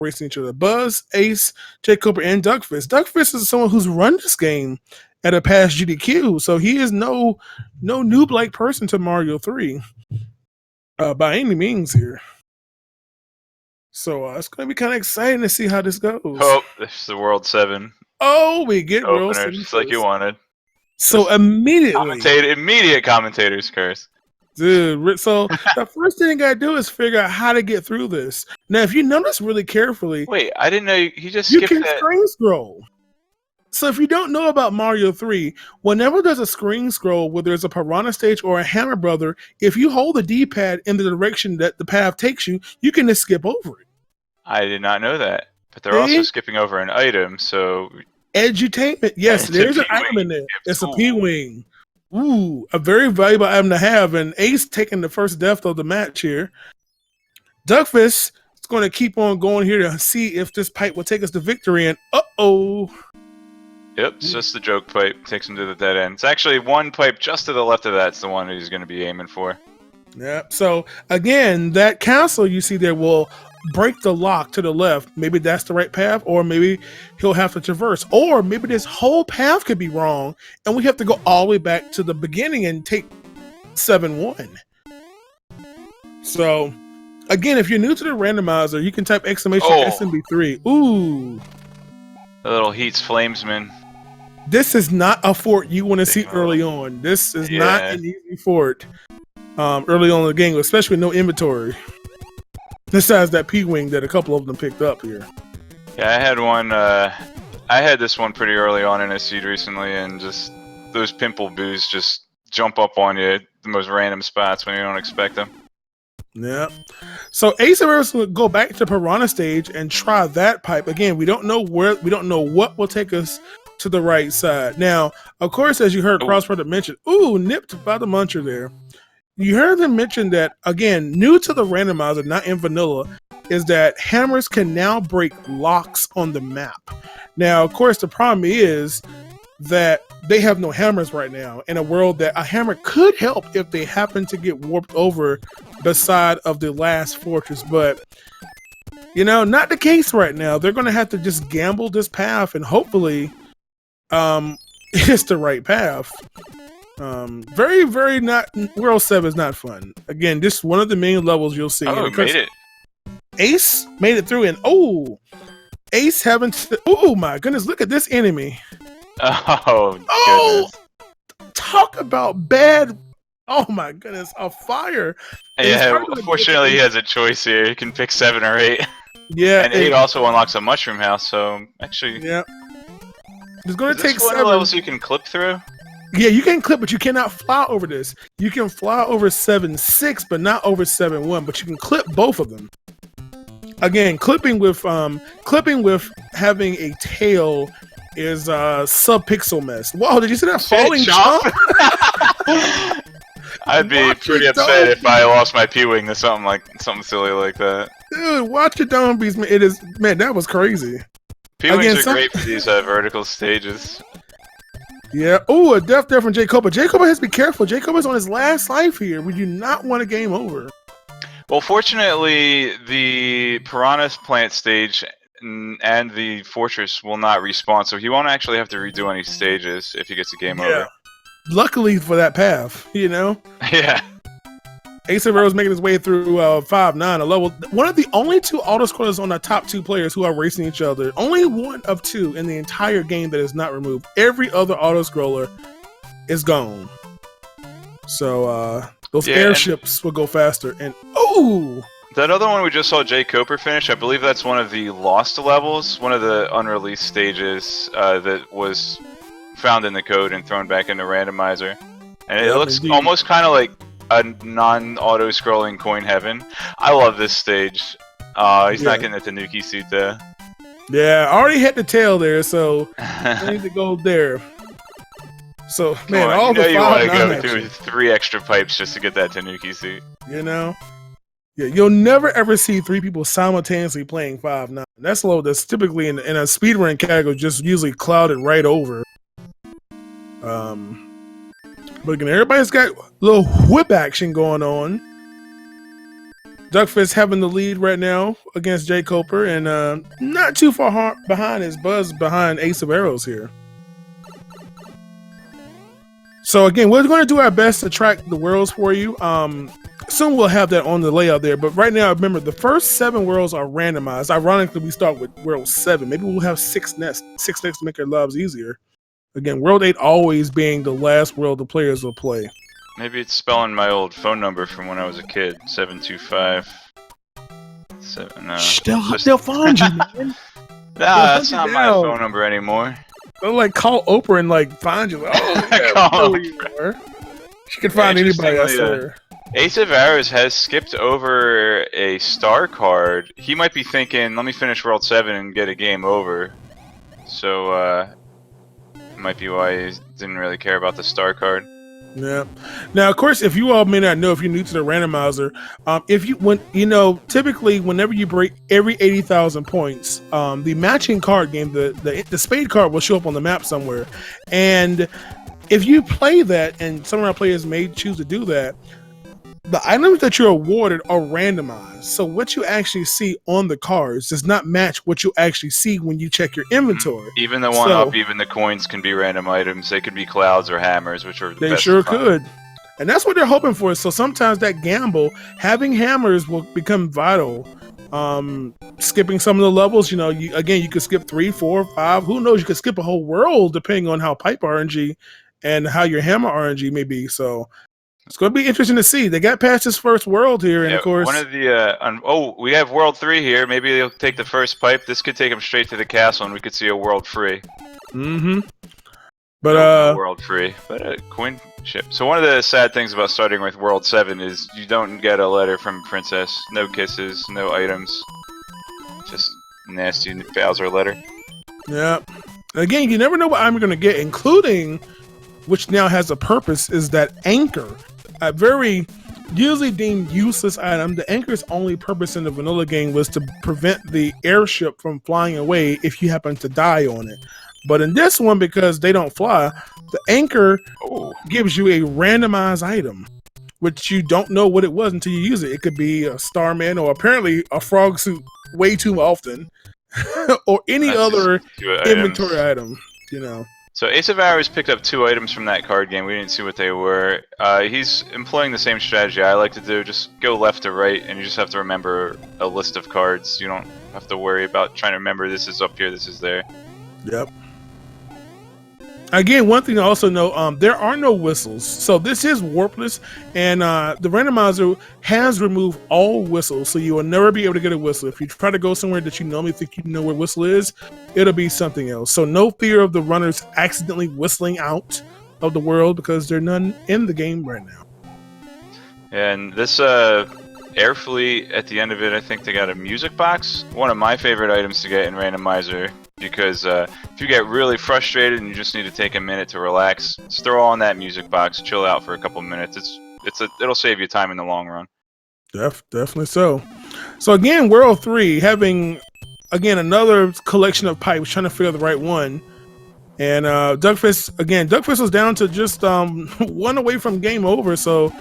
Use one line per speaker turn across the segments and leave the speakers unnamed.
racing each other. Buzz, Ace, jkoper, and Duckfist. Duckfist is someone who's run this game at a past GDQ, so he is no noob-like person to Mario 3 by any means here. So it's going to be kind of exciting to see how this goes.
Oh, this is the World 7.
Oh, we get World 7
just like you wanted.
So
just immediate commentator's curse.
Dude, so the first thing you gotta do is figure out how to get through this. Now, if you notice really carefully,
wait, I didn't know you just
you
skipped
can
that.
screen scroll. So if you don't know about Mario 3, whenever there's a screen scroll, whether it's a Piranha stage or a Hammer Brother, if you hold the D-pad in the direction that the path takes you, you can just skip over it.
I did not know that. But they're also skipping over an item, so...
Edutainment. Yes, there's an item in there. It's a P-Wing. Ooh, a very valuable item to have. And Ace taking the first death of the match here. Duckfist is going to keep on going here to see if this pipe will take us to victory. And uh-oh.
Yep, it's just the joke pipe. Takes him to the dead end. It's actually one pipe just to the left of that's the one he's going to be aiming for.
Yep. So, again, that castle you see there will break the lock to the left. Maybe that's the right path, or maybe he'll have to traverse. Or maybe this whole path could be wrong, and we have to go all the way back to the beginning and take 7-1. So, again, if you're new to the randomizer, you can type exclamation SMB3. Ooh.
The little heats flamesman.
This is not a fort you want to see early on. This is not an easy fort early on in the game, especially with no inventory. Besides that P-Wing that a couple of them picked up here.
Yeah, I had one. I had this one pretty early on in a seed recently, and just those pimple boos just jump up on you at the most random spots when you don't expect them.
Yeah. So aceofarrows will go back to Piranha stage and try that pipe again. We don't know what will take us to the right side. Now, of course, as you heard Crossbrother mention, nipped by the muncher there. You heard them mention that, again, new to the randomizer, not in vanilla, is that hammers can now break locks on the map. Now, of course, the problem is that they have no hammers right now in a world that a hammer could help if they happen to get warped over the side of the last fortress. But, not the case right now. They're going to have to just gamble this path, and hopefully it's the right path. Very, very not. World 7 is not fun. Again, this is one of the main levels you'll see.
Oh, made it.
Ace made it through, and Ace having to. Oh my goodness! Look at this enemy.
Oh, goodness.
Talk about bad. Oh my goodness! A fire.
Yeah, unfortunately, he has a choice here. He can pick 7 or 8.
Yeah,
and 8 also unlocks a mushroom house. So actually,
yeah, it's going to take
7 levels you can clip through.
Yeah, you can clip, but you cannot fly over this. You can fly over 7-6, but not over 7-1. But you can clip both of them. Again, clipping with having a tail is sub-pixel mess. Wow, did you see that falling jump?
I'd be pretty upset if I lost my P-Wing to something silly like that.
Dude, watch your dome beast, man. That was crazy.
P-Wings are great for these vertical stages.
Yeah. Oh, a death there from jkoper. jkoper has to be careful. jkoper's on his last life here. We do not want a game over.
Well, fortunately, the Piranha plant stage and the fortress will not respawn, so he won't actually have to redo any stages if he gets a game over.
Luckily for that path,
Yeah.
aceofarrows making his way through 5-9, a level. One of the only 2 autoscrollers on the top 2 players who are racing each other. Only one of 2 in the entire game that is not removed. Every other autoscroller is gone. So those airships will go faster. And
that other one we just saw jkoper finish, I believe that's one of the lost levels, one of the unreleased stages that was found in the code and thrown back into randomizer. And it looks almost kind of like a non-auto-scrolling coin heaven. I love this stage. He's not getting a Tanuki suit there.
Yeah, I already hit the tail there, so I need to go there. So, man, all the 5-9
you want to go through 3 extra pipes just to get that Tanuki suit.
Yeah, you'll never ever see 3 people simultaneously playing 5-9. That's a level that's typically in a speedrun category just usually clouded right over. But again, everybody's got a little whip action going on. Duckfist having the lead right now against jkoper, and not too far behind is Buzz behind Ace of Arrows here. So again, we're going to do our best to track the worlds for you. Soon we'll have that on the layout there, but right now, remember, the first 7 worlds are randomized. Ironically, we start with world 7. Maybe we'll have 6 next to make our lives easier. Again, world 8 always being the last world the players will play.
Maybe it's spelling my old phone number from when I was a kid. 725. No.
They'll find you, man.
Nah, that's not my phone number anymore.
They'll like call Oprah and like find you. Like, oh, yeah,
call
you are. She can find anybody, I swear.
Ace of Arrows has skipped over a star card. He might be thinking, let me finish World 7 and get a game over. So, might be why he didn't really care about the star card.
Yeah. Now, of course, if you all may not know, if you're new to the randomizer, typically whenever you break every 80,000 points, the matching card game, the spade card will show up on the map somewhere. And if you play that, and some of our players may choose to do that, the items that you're awarded are randomized. So what you actually see on the cards does not match what you actually see when you check your inventory.
Even the one-up, even the coins can be random items. They could be clouds or hammers, which are the best.
They sure could. And that's what they're hoping for. So sometimes that gamble, having hammers will become vital. Skipping some of the levels, you could skip 3, 4, 5. Who knows? You could skip a whole world depending on how pipe RNG and how your hammer RNG may be. So it's going to be interesting to see. They got past this first world here, and of course,
one of the we have World 3 here. Maybe they'll take the first pipe. This could take them straight to the castle, and we could see a World Free.
But
no World Free, but a coin ship. So one of the sad things about starting with World 7 is you don't get a letter from Princess. No kisses, no items. Just nasty Bowser letter.
Yeah. Again, you never know what I'm going to get, including, which now has a purpose, is that anchor. A very usually deemed useless item. The anchor's only purpose in the vanilla game was to prevent the airship from flying away if you happen to die on it. But in this one, because they don't fly, the anchor gives you a randomized item, which you don't know what it was until you use it. It could be a Starman or apparently a frog suit way too often, or any other inventory item,
So Ace of Arrows picked up 2 items from that card game. We didn't see what they were. He's employing the same strategy I like to do. Just go left to right, and you just have to remember a list of cards. You don't have to worry about trying to remember this is up here, this is there.
Yep. Again, one thing to also know, there are no whistles. So this is Warpless, and the randomizer has removed all whistles, so you will never be able to get a whistle. If you try to go somewhere that you normally think you know where whistle is, it'll be something else. So no fear of the runners accidentally whistling out of the world, because there are none in the game right now.
And this air fleet, at the end of it, I think they got a music box. One of my favorite items to get in randomizer, because if you get really frustrated and you just need to take a minute to relax, just throw on that music box, chill out for a couple minutes. It'll save you time in the long run.
Definitely so. So again, World 3 having another collection of pipes, trying to figure the right one. And Duckfist was down to just 1 away from game over. So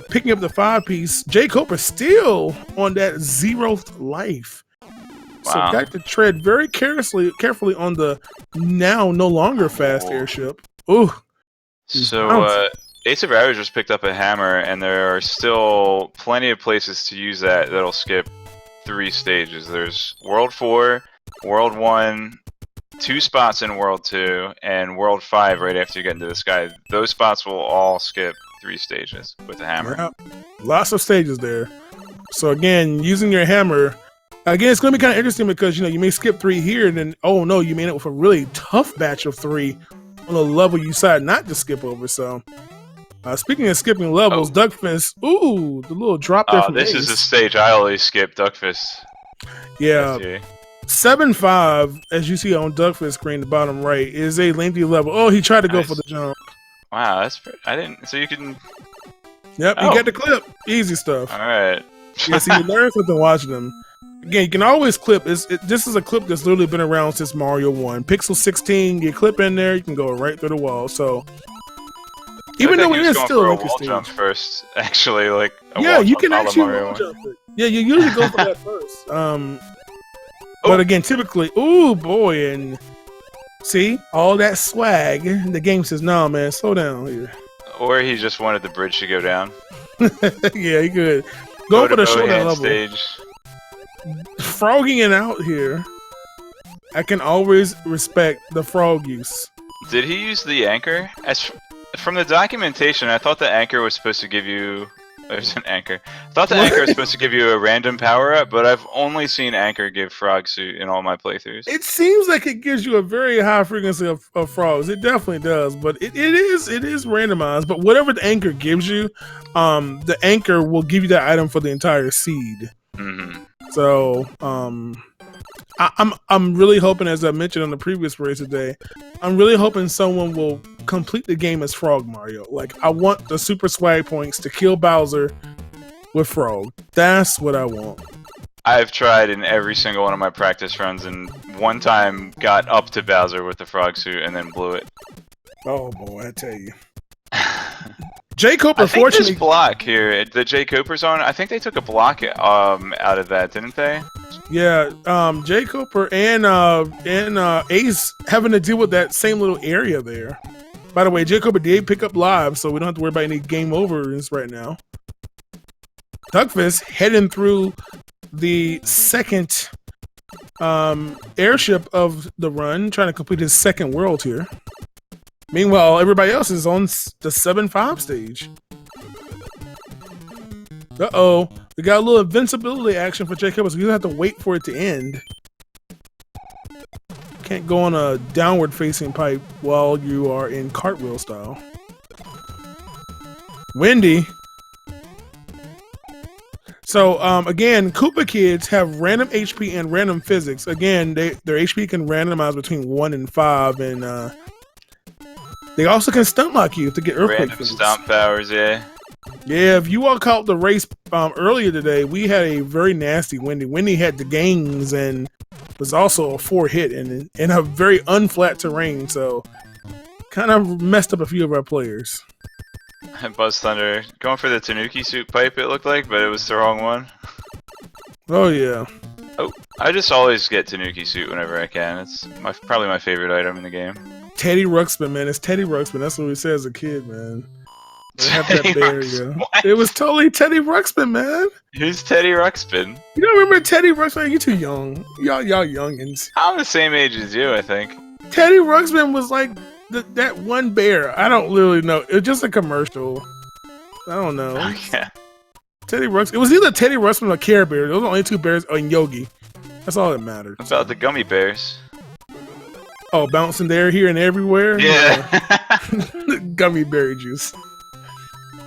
picking up the 5-piece, jkoper still on that 0th life. So got to tread very carefully on the now no longer fast airship. Ooh.
So Ace of Arrows just picked up a hammer, and there are still plenty of places to use that'll skip 3 stages. There's World 4, World 1, 2 spots in World 2, and World 5 right after you get into the sky. Those spots will all skip 3 stages with the hammer.
Yeah. Lots of stages there. So again, using your hammer. Again, it's going to be kind of interesting because, you may skip 3 here, and then, oh no, you may end up with a really tough batch of 3 on a level you decide not to skip over. So, speaking of skipping levels, Duckfist, ooh, the little drop there from
this
Ace.
is a stage I always skip, Duckfist.
Yeah. 7-5, as you see on Duckfist screen, the bottom right, is a lengthy level. Oh, he tried to go for the jump.
Wow, that's I didn't. So you can.
Yep, you get the clip. Easy stuff.
All right.
Yeah, see, you learn something watching them. Again, you can always clip. This is a clip that's literally been around since Mario 1. Pixel 16, you clip in there, you can go right through the wall. So, even though it is still a wall
jump first, actually, like
you can actually wall jump it. Yeah, you usually go for that first. But again, typically, ooh boy, and see all that swag. The game says, "No, man, slow down here."
Or he just wanted the bridge to go down.
Yeah, he could go for the showdown level.
Stage.
Frogging it out here. I can always respect the frog use.
Did he use the anchor? From the documentation, I thought the anchor was supposed to give you. There's an anchor. I thought the anchor was supposed to give you a random power up, but I've only seen anchor give frog suit in all my playthroughs.
It seems like it gives you a very high frequency of frogs. It definitely does, but it is randomized. But whatever the anchor gives you, the anchor will give you that item for the entire seed.
Mm-hmm.
So I'm really hoping, as I mentioned on the previous race today, I'm really hoping someone will complete the game as Frog Mario. Like, I want the super swag points to kill Bowser with Frog. That's what I want.
I've tried in every single one of my practice runs, and one time got up to Bowser with the frog suit and then blew it.
Oh boy, I tell you. jkoper,
I think
fortunately,
this block here, the jkoper's on. I think they took a block out of that, didn't they?
Yeah, jkoper and Ace having to deal with that same little area there. By the way, jkoper did pick up live, so we don't have to worry about any game overs right now. Duckfist heading through the second airship of the run, trying to complete his second world here. Meanwhile, everybody else is on the 7-5 stage. Uh-oh. We got a little invincibility action for jkoper, so you have to wait for it to end. Can't go on a downward-facing pipe while you are in cartwheel style. Windy. So, again, Koopa kids have random HP and random physics. Again, their HP can randomize between 1 and 5, and they also can stunt lock you to get earthquake
random
physics.
stomp powers, yeah.
Yeah, if you all caught the race earlier today, we had a very nasty Windy. Windy had the gangs and was also a 4-hit in a very unflat terrain, so kind of messed up a few of our players.
BuzzThunder going for the Tanuki suit pipe, it looked like, but it was the wrong one.
Oh yeah.
Oh, I just always get Tanuki suit whenever I can. It's probably my favorite item in the game.
Teddy Ruxpin, man. It's Teddy Ruxpin. That's what we said as a kid, man. They have that barrier. It was totally Teddy Ruxpin, man.
Who's Teddy Ruxpin?
You don't remember Teddy Ruxpin? You're too young. Y'all youngins.
I'm the same age as you, I think.
Teddy Ruxpin was like that one bear. I don't really know. It was just a commercial. I don't know.
Yeah.
Teddy Ruxpin. It was either Teddy Ruxpin or Care Bear. Those are the only two bears. Oh, and Yogi. That's all that mattered.
What about the gummy bears?
Oh, bouncing there, here, and everywhere?
Yeah.
Gummy berry juice.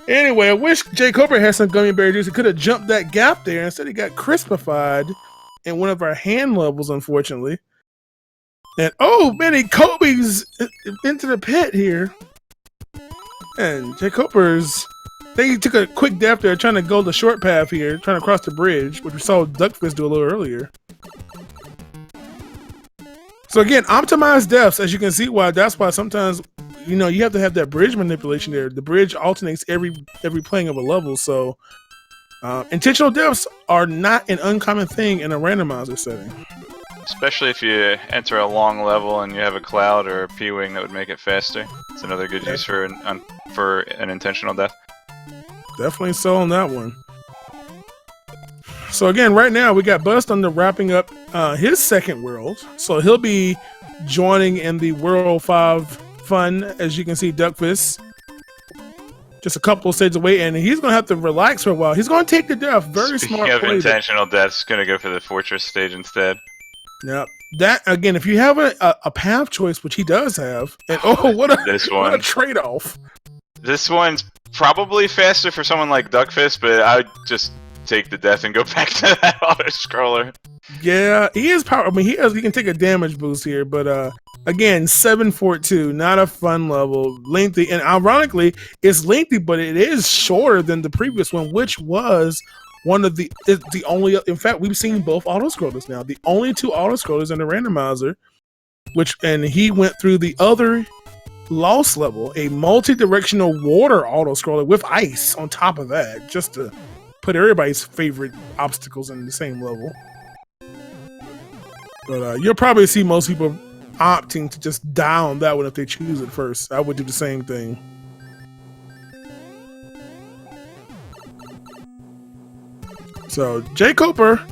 Anyway, I wish jkoper had some gummy berry juice. He could have jumped that gap there. Instead, he got crispified in one of our hand levels, unfortunately. And, oh, man, he Kobe's into the pit here. And jkoper's... They took a quick dip there, trying to go the short path here, trying to cross the bridge, which we saw Duckfist do a little earlier. So again, optimized deaths, as you can see, that's why sometimes, you know, you have to have that bridge manipulation there. The bridge alternates every playing of a level, so intentional deaths are not an uncommon thing in a randomizer setting.
Especially if you enter a long level and you have a cloud or a P-wing that would make it faster. It's another good use for an intentional death.
Definitely so on that one. So again, right now we got BuzzThunder wrapping up his second world. So he'll be joining in the World 5 fun, as you can see Duckfist. Just a couple of stages away, and he's going to have to relax for a while. He's going to take the death. Very smart play.
Speaking of intentional deaths, going to go for the Fortress stage instead.
Yep. That, again, if you have a path choice, which he does have, and what a trade-off.
This one's probably faster for someone like Duckfist, but I would just take the death and go back to that auto-scroller.
Yeah, he is power. I mean, he can take a damage boost here, but again, 7.42, not a fun level, lengthy, and ironically, it's lengthy, but it is shorter than the previous one, which was one of the only. In fact, we've seen both auto-scrollers now. The only two auto-scrollers in the randomizer, and he went through the other Lost level, a multi-directional water auto-scroller with ice on top of that, just to put everybody's favorite obstacles in the same level. But you'll probably see most people opting to just die on that one if they choose it first. I would do the same thing. So jkoper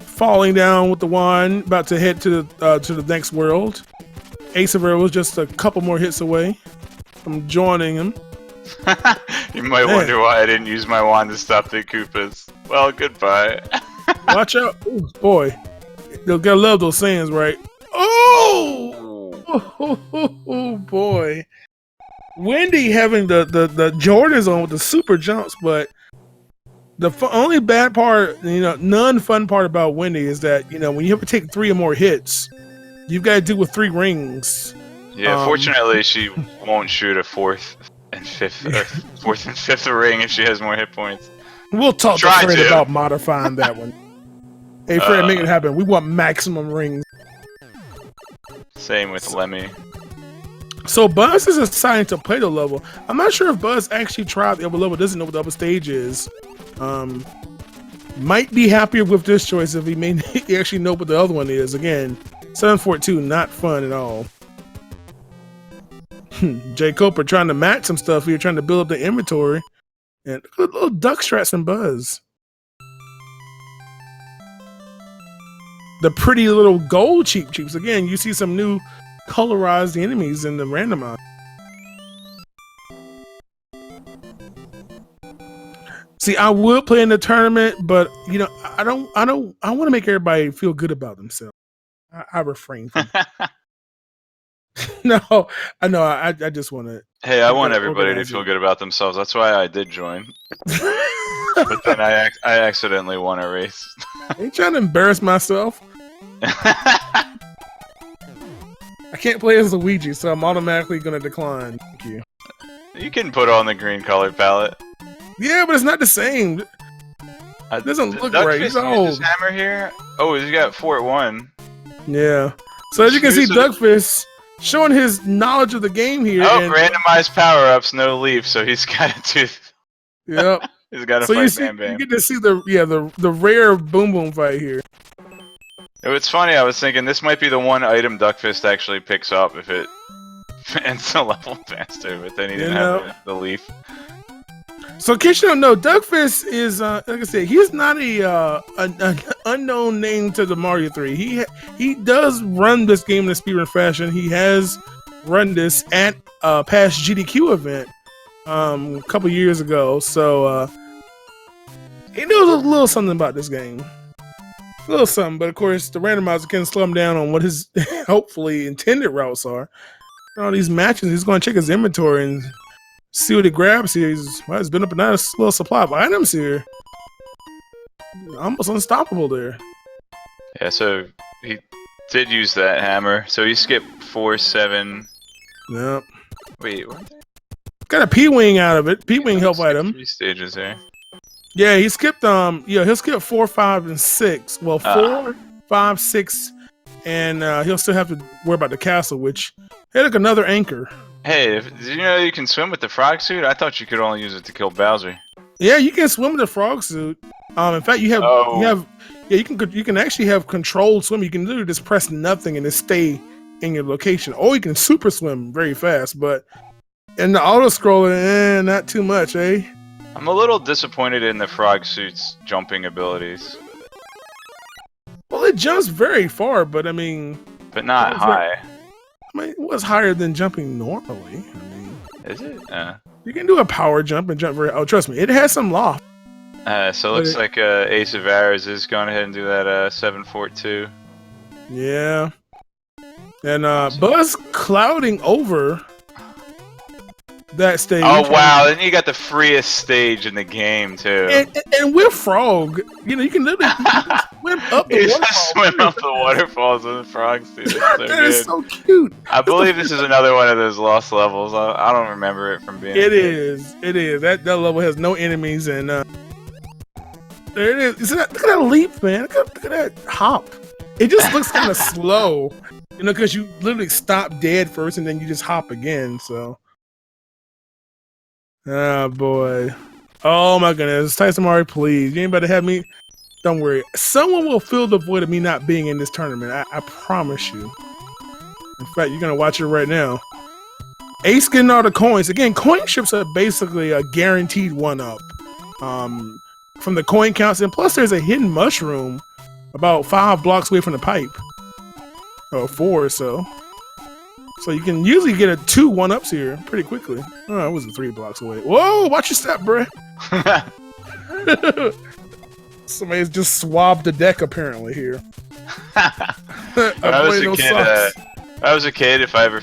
falling down with the wand, about to head to the next world. Aceofarrows was just a couple more hits away from joining him.
You might wonder why I didn't use my wand to stop the Koopas. Well, goodbye.
Watch out. Ooh, boy. You'll gotta love those sayings, right? Oh, boy. Wendy having the Jordans on with the super jumps, but the only bad part, non-fun part about Wendy is that, when you have to take 3 or more hits, you've got to do with 3 rings.
Yeah, fortunately, she won't shoot a 4th and 5th ring if she has more hit points.
We'll talk to Fred about modifying that one. Hey, Fred, make it happen. We want maximum rings.
Same with Lemmy.
So Buzz is assigned to Play-Doh level. I'm not sure if Buzz actually tried the upper level, doesn't know what the upper stage is. Might be happier with this choice if he actually know what the other one is. Again, 742, not fun at all. jkoper trying to match some stuff here, trying to build up the inventory. And little duck strats and Buzz. The pretty little gold cheeps. Again, you see some new colorized enemies in the randomizer. See, I would play in the tournament, but I want to make everybody feel good about themselves. I refrain from No, I know. I just want to.
Hey, I want everybody to feel good about themselves. That's why I did join. But then I accidentally won a race.
Ain't trying to embarrass myself. I can't play as Luigi, so I'm automatically going to decline. Thank you.
You can put on the green colored palette.
Yeah, but it's not the same. It doesn't look right. He's old.
His hammer here. Oh, he's got Fort 1.
Yeah. So as you can see, Duckfist showing his knowledge of the game here.
Oh, randomized power-ups, no leaf, so he's got a tooth.
Yep.
He's got to fight Bam Bam.
You get to see the rare Boom Boom fight here.
It's funny, I was thinking this might be the one item Duckfist actually picks up if it ends the level faster, but then he didn't have the leaf. So in case you don't know, Duckfist is, like I said, he's not an unknown name to the Mario 3. He does run this game in a speedrun fashion. He has run this at a past GDQ event a couple years ago, so he knows a little something about this game. A little something, but of course the randomizer can slow him down on what his hopefully intended routes are. All these matches, he's going to check his inventory and see what he grabs here. He's been up a nice little supply of items here. Almost unstoppable there.
Yeah, so he did use that hammer. So he skipped 4, 7.
Yep.
Wait, what?
Got a P-Wing out of it. P-Wing help item.
3 stages there.
Yeah, he skipped he'll skip 4, 5, and 6. Well, 4, 5, 6, and he'll still have to worry about the castle, which hey, look, another anchor.
Hey, did you know you can swim with the frog suit? I thought you could only use it to kill Bowser.
Yeah, you can swim with the frog suit. In fact, you can actually have controlled swim. You can literally just press nothing and just stay in your location, or you can super swim very fast. But in the auto scroller, not too much, eh?
I'm a little disappointed in the frog suit's jumping abilities.
Well, it jumps very far, but I mean,
but not high.
It was higher than jumping normally.
Is it?
You can do a power jump and jump very. Oh, trust me, it has some loft.
So it looks like aceofarrows is going ahead and do that 742.
Yeah. And Buzz clouding over that stage.
Oh wow! Then you got the freest stage in the game too.
And with Frog, you can literally swim up the waterfall.
Swim up the waterfalls with the frogs. Dude. So
that is so cute.
I believe this is another one of those lost levels. I don't remember it from being.
It is. That level has no enemies, and there it is. Look at that leap, man. Look at that hop. It just looks kind of slow, because you literally stop dead first, and then you just hop again. So. Oh boy. Oh my goodness, Tyson Mari, please. You ain't about to have me. Don't worry. Someone will fill the void of me not being in this tournament. I promise you. In fact, you're gonna watch it right now. Ace getting all the coins. Again, coin ships are basically a guaranteed one-up. From the coin counts, and plus there's a hidden mushroom about 5 blocks away from the pipe. Or 4 or so. So you can usually get a 2 one-ups here pretty quickly. Oh, it wasn't 3 blocks away. Whoa, watch your step, bruh. Somebody's just swabbed the deck apparently here.
When I was a kid, if I ever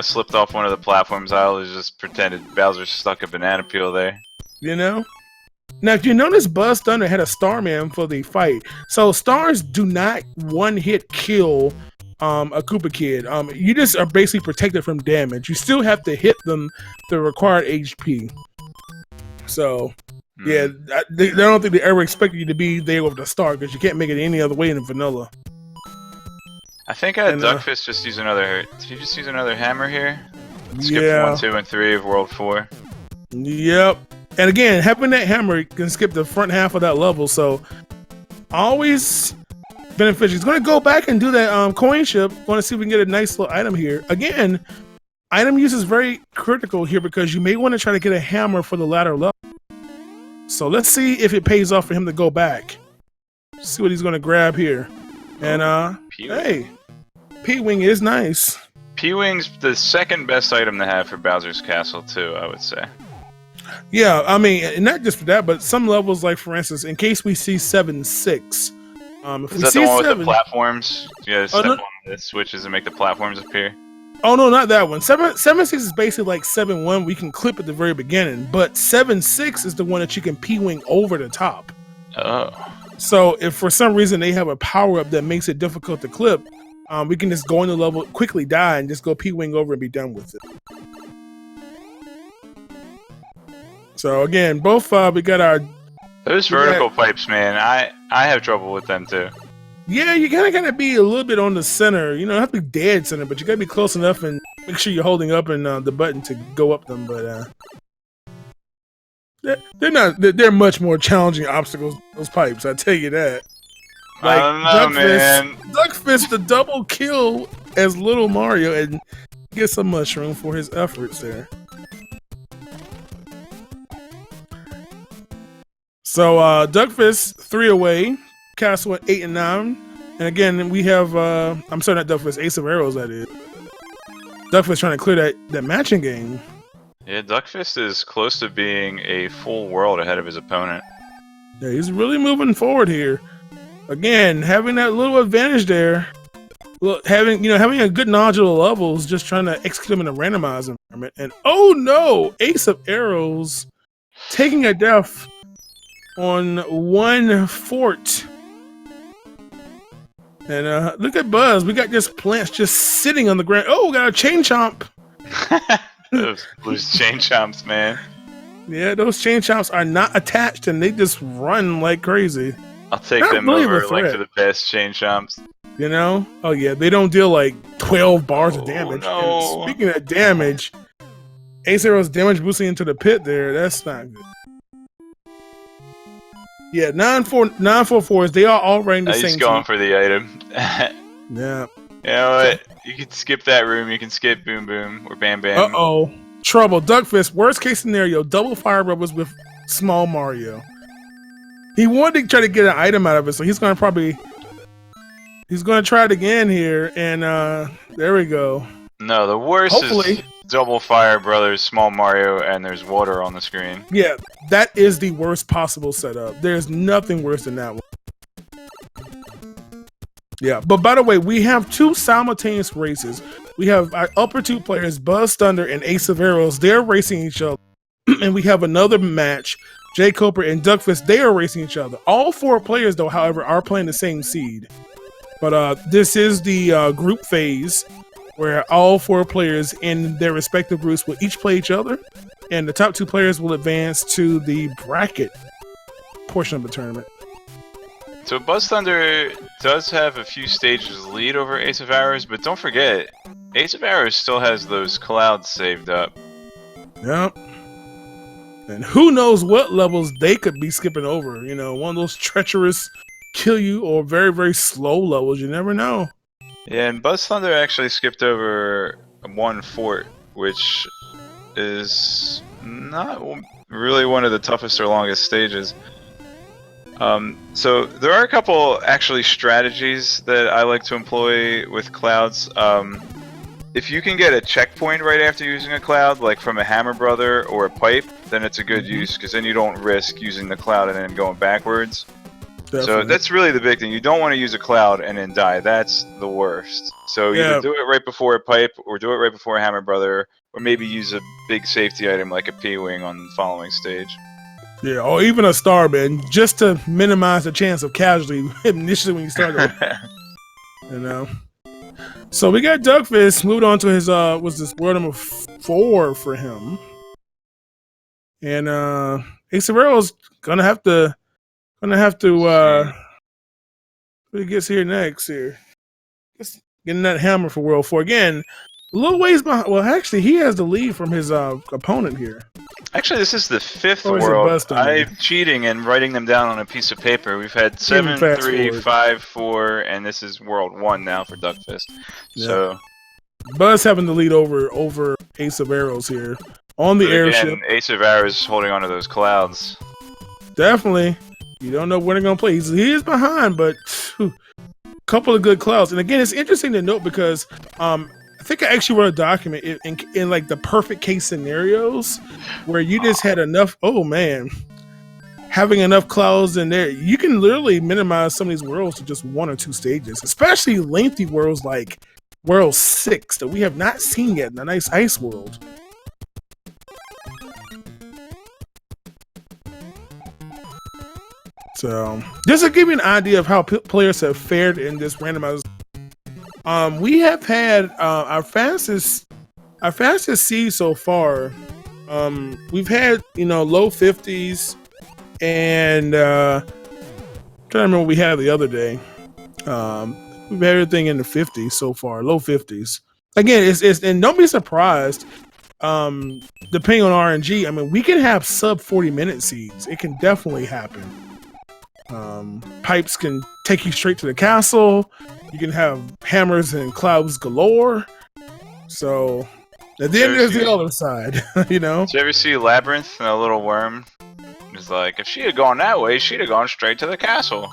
slipped off one of the platforms, I always just pretended Bowser stuck a banana peel there.
You know? Now, if you notice, BuzzThunder had a Starman for the fight. So stars do not one-hit kill a Koopa Kid. You just are basically protected from damage. You still have to hit them the required HP. So, yeah, I don't think they ever expected you to be there with the star because you can't make it any other way in vanilla.
I think Duckfist just use another. Did he just use another hammer here? Skip 1, 2, and 3 of World 4.
Yep. And again, having that hammer can skip the front half of that level, so always beneficial. He's going to go back and do that coin ship. Going to see if we can get a nice little item here. Again, item use is very critical here because you may want to try to get a hammer for the latter level. So let's see if it pays off for him to go back. See what he's going to grab here. And hey, P-Wing is nice.
P-Wing's the second best item to have for Bowser's Castle too, I would say.
Yeah, I mean, and not just for that, but some levels, like for instance, in case we see 7-6. If
Is
we
that
see
the one with
7,
the platforms? Yeah, step
no.
on the switches and make the platforms appear.
Oh no, not that one. 7-6 is basically like 7-1. We can clip at the very beginning, but 7-6 is the one that you can P-Wing over the top.
Oh.
So if for some reason they have a power up that makes it difficult to clip, we can just go in the level, quickly die, and just go P-Wing over and be done with it. So again, both we got our
those vertical pipes, man. I have trouble with them too.
Yeah, you kind of gotta be a little bit on the center. You know, not have to be dead center, but you gotta be close enough and make sure you're holding up and the button to go up them. But they're not. They're much more challenging obstacles. Those pipes, I tell you that.
Like, I don't know, man.
Duckfist the double kill as Little Mario and gets a mushroom for his efforts there. So Duckfist 3 away, Castle at 8 and 9, and again we have I'm sorry, not Duckfist, aceofarrows that is. Duckfist trying to clear that matching game.
Yeah, Duckfist is close to being a full world ahead of his opponent.
Yeah, he's really moving forward here. Again, having that little advantage there. Look, having a good knowledge of the levels, just trying to execute them in a randomized environment. And oh no, Ace of Arrows taking a death on one fort. And look at Buzz. We got just plants just sitting on the ground. Oh, we got a chain chomp.
Those chain chomps, man.
Yeah, those chain chomps are not attached and they just run like crazy.
I'll take them over like to the best chain chomps.
You know? Oh yeah, they don't deal like 12 bars of damage.
No.
And speaking of damage, Ace Arrow's damage boosting into the pit there. That's not good. Yeah, 944s. They are all running the same.
He's going for the item.
Yeah.
You know what? You can skip that room. You can skip Boom Boom or Bam Bam.
Uh-oh. Trouble. Duckfist. Worst case scenario. Double fire rubbers with small Mario. He wanted to try to get an item out of it, so he's going to try it again here. And there we go.
No, the worst is Double Fire Brothers, Small Mario, and there's water on the screen.
Yeah, that is the worst possible setup. There's nothing worse than that one. Yeah, but by the way, we have 2 simultaneous races. We have our upper 2 players, BuzzThunder and aceofarrows. They're racing each other. And we have another match, jkoper and Duckfist. They are racing each other. All 4 players, though, however, are playing the same seed. But this is the group phase, where all 4 players in their respective groups will each play each other, and the top 2 players will advance to the bracket portion of the tournament.
So BuzzThunder does have a few stages lead over aceofarrows, but don't forget, aceofarrows still has those clouds saved up.
Yep. And who knows what levels they could be skipping over. You know, one of those treacherous kill you or very, very slow levels. You never know.
Yeah, and BuzzThunder actually skipped over one fort, which is not really one of the toughest or longest stages. So there are a couple actually strategies that I like to employ with clouds. If you can get a checkpoint right after using a cloud, like from a hammer brother or a pipe, then it's a good use, because then you don't risk using the cloud and then going backwards.
Definitely.
So that's really the big thing. You don't want to use a cloud and then die. That's the worst. So either do it right before a pipe, or do it right before a hammer brother, or maybe use a big safety item like a P-wing on the following stage.
Yeah, or even a Starman, just to minimize the chance of casualty initially when you start going. You know. So we got Duckfist moved on to his was this world number 4 for him. And aceofarrows gonna have to what he gets here next here. Getting that hammer for world 4 again. A little ways behind. Well, actually, he has the lead from his opponent here.
Actually, this is the 5th
Or is it
world.
BuzzThunder?
I'm cheating and writing them down on a piece of paper. We've had 7,
fast
3,
forward.
5, 4, and this is world 1 now for Duckfist.
Yeah.
So
Buzz having the lead over aceofarrows here on the airship.
again, aceofarrows holding onto those clouds.
Definitely. You don't know when they're going to play. He is behind, but a couple of good clouds. And again, it's interesting to note because I think I actually wrote a document in like the perfect case scenarios where you just had enough. Oh, man. Having enough clouds in there, you can literally minimize some of these worlds to just 1 or 2 stages, especially lengthy worlds like World 6 that we have not seen yet in the nice ice world. So, just to give you an idea of how players have fared in this randomizer, we have had our fastest seed so far. We've had low 50s, and trying to remember what we had the other day. We've had everything in the 50s so far, low 50s. Again, it's and don't be surprised. Depending on RNG, I mean, we can have sub 40-minute seeds. It can definitely happen. Pipes can take you straight to the castle. You can have hammers and clouds galore. So, and then there's the other side, you know?
Did you ever see Labyrinth and a little worm? It's like, if she had gone that way, she'd have gone straight to the castle.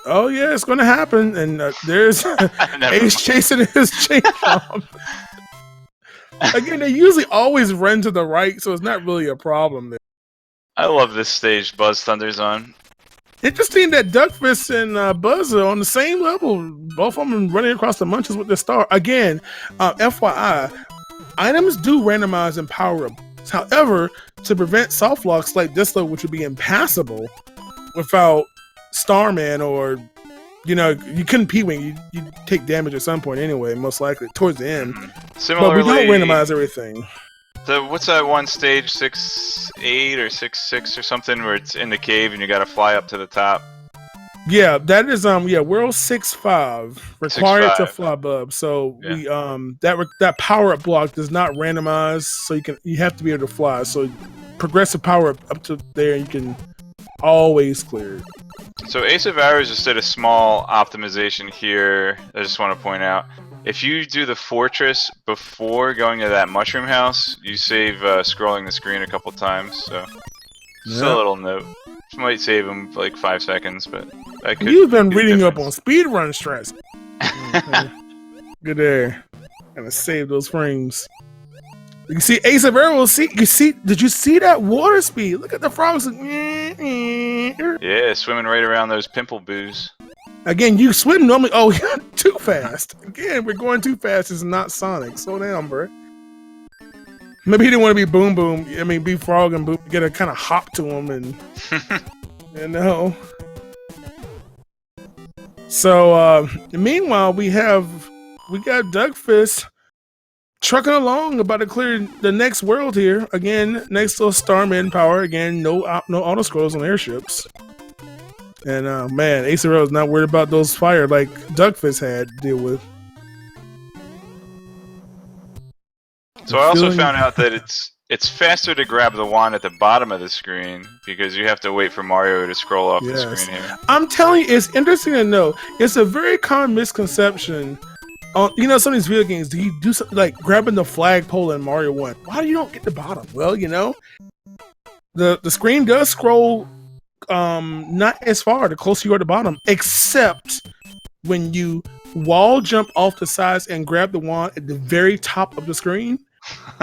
Oh, yeah, it's going to happen. And there's Ace chasing his chain bomb. Again, they usually always run to the right, so it's not really a problem there.
I love this stage BuzzThunder's on.
Interesting that Duckfist and Buzz are on the same level. Both of them running across the munches with the star. Again, FYI, items do randomize and power up. However, to prevent soft locks like this level, which would be impassable without Starman, or you couldn't P-wing. You take damage at some point anyway, most likely towards the end.
Similarly,
but we don't randomize everything.
What's that one stage, 6-8 or 6-6 or something, where it's in the cave and you gotta fly up to the top?
Yeah, that is World 6-5 required to fly above. So we that power up block does not randomize, so you have to be able to fly. So progressive power up to there, you can always clear it.
So aceofarrows just did a small optimization here. I just want to point out, if you do the fortress before going to that mushroom house, you save scrolling the screen a couple times. So just a little note. This might save them like 5 seconds, but that could.
You've been reading up on speedrun stress. Good there. Gotta save those frames. You can see aceofarrows. Did you see that water speed? Look at the frogs.
Yeah, swimming right around those pimple boos.
Again, you swim normally. Oh, you're too fast. Again, we're going too fast. It's not Sonic. Slow down, bro. Maybe he didn't want to be Boom Boom. I mean, be Frog and Boom. Get a kind of hop to him, and So meanwhile, we got Duckfist trucking along, about to clear the next world here. Again, next to Starman power. Again, no auto scrolls on airships. And man, aceofarrows not worried about those fire like Duckfist had to deal with.
So I also found out that it's
it's faster to grab the wand at the bottom of the screen because you have to wait for Mario to scroll off the screen here.
I'm telling you, it's interesting to know. It's a very common misconception. You know, some of these video games, do you do something like grabbing the flagpole in Mario 1? Why do you don't get the bottom? Well, you know, the screen does scroll not as far the closer you are to the bottom, except when you wall jump off the sides and grab the wand at the very top of the screen.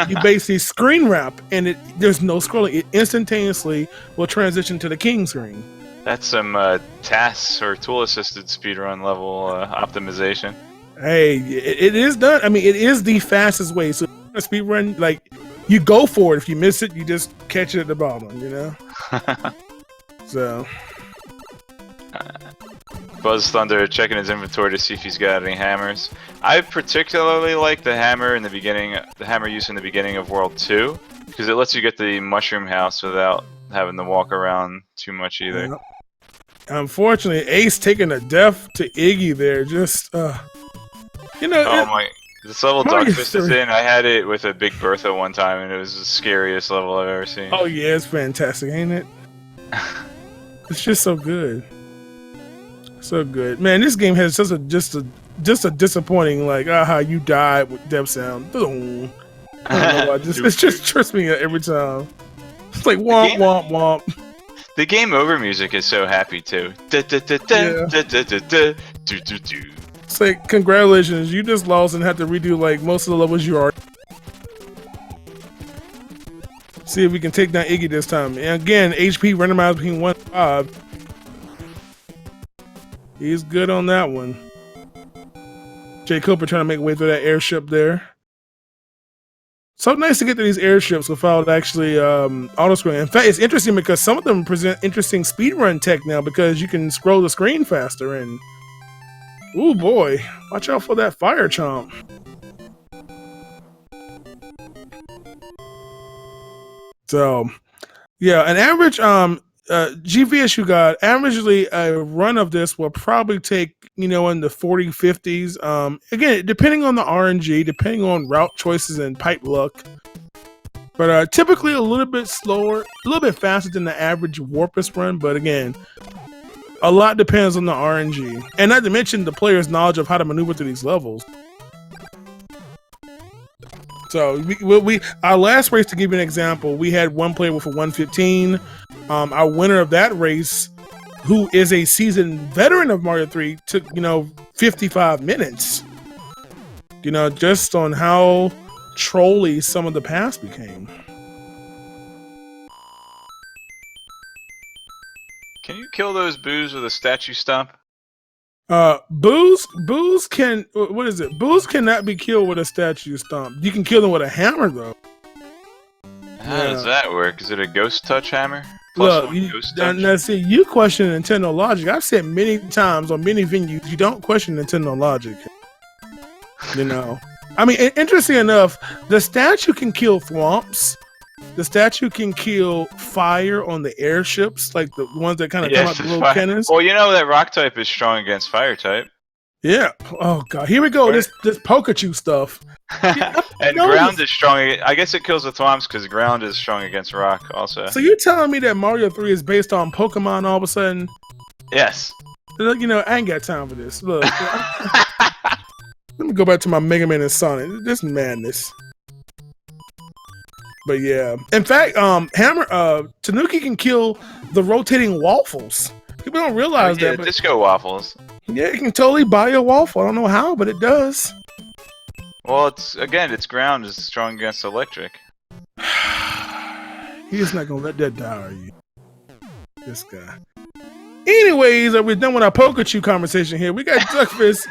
You basically screen wrap, and there's no scrolling. It instantaneously will transition to the king screen.
That's some tasks or tool-assisted speedrun level optimization.
Hey, it is done. I mean, it is the fastest way. So a speedrun, like, you go for it. If you miss it, you just catch it at the bottom, you know? So...
BuzzThunder checking his inventory to see if he's got any hammers. I particularly like the hammer in the beginning, the hammer use in the beginning of World 2, because it lets you get the mushroom house without having to walk around too much either.
Yeah. Unfortunately, Ace taking a death to Iggy there. Just, you know.
Oh my! This level Duckfist is in. I had it with a Big Bertha one time, and it was the scariest level I've ever seen.
Oh yeah, it's fantastic, ain't it? It's just so good. So good, man. This game has just a disappointing, like, aha, you died with depth sound. I don't know why. It just trips me every time. It's like womp womp womp.
The game over music is so happy too.
It's like, congratulations, you just lost and had to redo like most of the levels you are. See if we can take down Iggy this time. And again, HP randomized between 1 and 5. He's good on that one. jkoper trying to make way through that airship there. So nice to get to these airships without actually auto scrolling. In fact, it's interesting because some of them present interesting speedrun tech now because you can scroll the screen faster. And ooh boy, watch out for that fire chomp. So yeah, an average GVS you got, averagely a run of this will probably take, you know, in the 40, 50s. Again, depending on the RNG, depending on route choices and pipe luck. But typically a little bit slower, a little bit faster than the average Warpless run. But again, a lot depends on the RNG. And not to mention the player's knowledge of how to maneuver through these levels. So our last race, to give you an example, we had one player with a 115. Our winner of that race, who is a seasoned veteran of Mario 3, took, you know, 55 minutes. You know, just on how trolly some of the paths became.
Can you kill those boos with a statue stomp?
Boos can, what is it? Boos cannot be killed with a statue stomp. You can kill them with a hammer though.
How does that work? Is it a ghost touch hammer?
Look, now see, you question Nintendo logic. I've said many times on many venues, you don't question Nintendo logic. You know, I mean, interesting enough, the statue can kill thwomps. The statue can kill fire on the airships, like the ones that kind of come out the little cannons.
Well, you know that rock type is strong against fire type.
Yeah. Oh god, here we go. This Pikachu stuff. Yeah,
and ground is strong. I guess it kills the thwomps because ground is strong against rock also.
So you're telling me that Mario 3 is based on Pokemon all of a sudden?
Yes.
Look, you know, I ain't got time for this. Look, let me go back to my Mega Man and Sonic. This madness. But yeah, in fact, Tanuki can kill the rotating waffles. People don't realize that. But
disco waffles.
Yeah, it can totally buy a waffle. I don't know how, but it does.
Well, its ground is strong against electric.
He's not gonna let that die, are you? This guy. Anyways, we're done with our Pikachu conversation here. We got Duckfist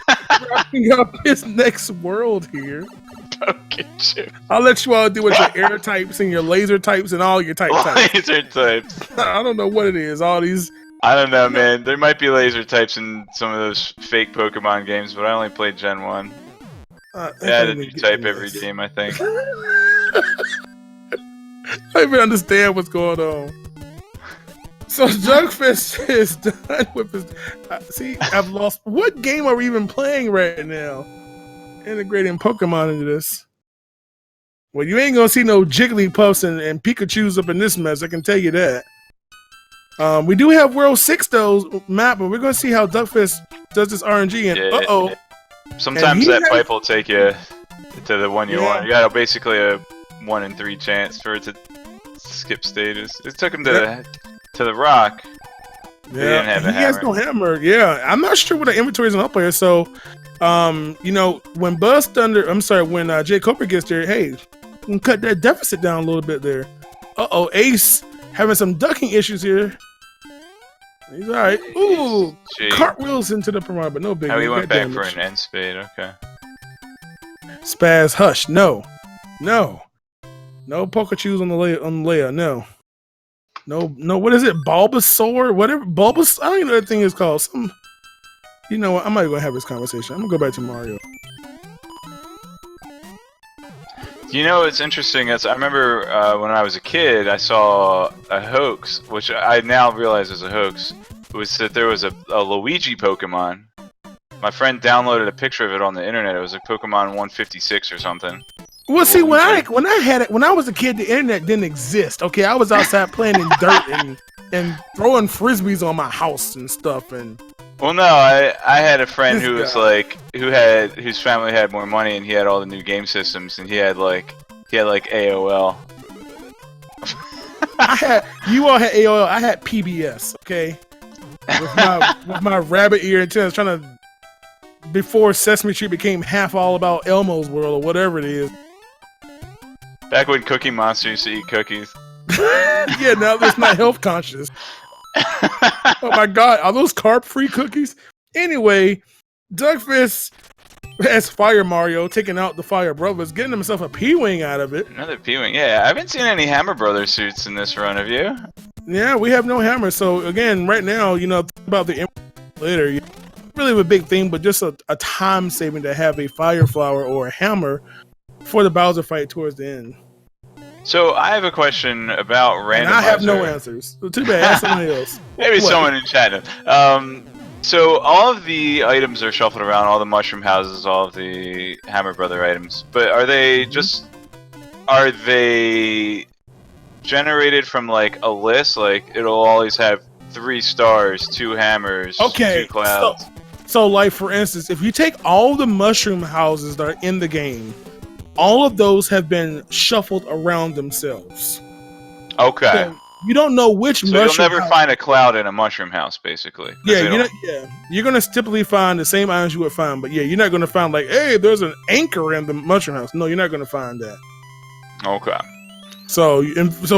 wrapping up his next world here.
Pikachu.
I'll let you all do with your air types and your laser types and all your types.
Laser types.
I don't know what it is. All these.
I don't know, man. There might be laser types in some of those fake Pokemon games, but I only played Gen 1. I added a new type every game, I think.
I don't even understand what's going on. So Duckfist is done with his. See, I've lost. What game are we even playing right now? Integrating Pokemon into this. Well, you ain't gonna see no Jigglypuffs and Pikachus up in this mess. I can tell you that. We do have World 6 though map, and we're gonna see how Duckfist does this RNG. And
sometimes that pipe will take you to the one you want. You got basically a 1 in 3 chance for it to skip stages. It took him to the rock.
Yeah, he has no hammer. Yeah, I'm not sure what the inventory is on up there. So, you know, when BuzzThunder, when jkoper gets there, hey, we can cut that deficit down a little bit there. Ace having some ducking issues here. He's all right. Ooh, cartwheels into the piranha, but no big.
Oh, he went back for an end spade. Okay.
Spaz, hush. No Pokechus on the layer. No. What is it? Bulbasaur? Whatever. Bulbas. I don't even know what that thing is called. You know what? I'm not gonna have this conversation. I'm gonna go back to Mario.
You know, it's interesting. I remember when I was a kid, I saw a hoax, which I now realize is a hoax. It was that there was a Luigi Pokemon. My friend downloaded a picture of it on the internet. It was like Pokemon 156 or something.
Well, see, when I was a kid, the internet didn't exist. Okay, I was outside playing in dirt and throwing frisbees on my house and stuff. And
well, no, I had a friend who was like whose family had more money and he had all the new game systems and he had like AOL.
You all had AOL. I had PBS. Okay, with my rabbit ear antennas, trying to before Sesame Street became half all about Elmo's World or whatever it is.
Back when Cookie Monster used to eat cookies.
Yeah, now it's not health conscious. Oh my god, are those carb-free cookies? Anyway, Duckfist as Fire Mario taking out the Fire Brothers, getting himself a P-Wing out of it.
Another P-Wing, yeah. I haven't seen any Hammer Brothers suits in this run, have you?
Yeah, we have no hammer. So again, right now, you know, think about the later. Really a big thing, but just a time saving to have a Fire Flower or a hammer for the Bowser fight towards the end.
So I have a question about Randomizer.
And I have no answers. So too bad. Ask somebody else.
Maybe someone in chat. So all of the items are shuffled around, all the mushroom houses, all of the Hammer Brother items. But are they generated from like a list? Like it'll always have 3 stars, 2 hammers, 2 clouds.
So like for instance, if you take all the mushroom houses that are in the game, all of those have been shuffled around themselves.
Okay.
So you don't know which mushroom
you'll never find a cloud in a mushroom house, basically.
Yeah, you're gonna typically find the same items you would find, but yeah, you're not gonna find like, hey, there's an anchor in the mushroom house. No, you're not gonna find that.
Okay.
So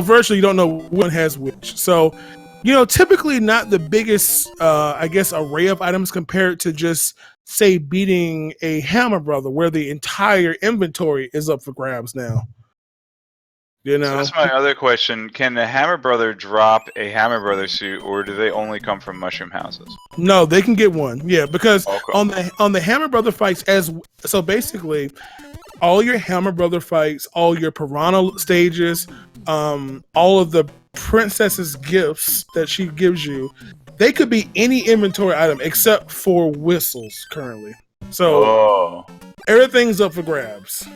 virtually you don't know one has which. So, you know, typically not the biggest, I guess, array of items compared to just say beating a Hammer Brother, where the entire inventory is up for grabs now. You know,
so that's my other question. Can the Hammer Brother drop a Hammer Brother suit, or do they only come from mushroom houses?
No, they can get one. Yeah, because on the Hammer Brother fights, so basically, all your Hammer Brother fights, all your Piranha stages, all of the princess's gifts that she gives you, they could be any inventory item except for whistles currently. So everything's up for grabs.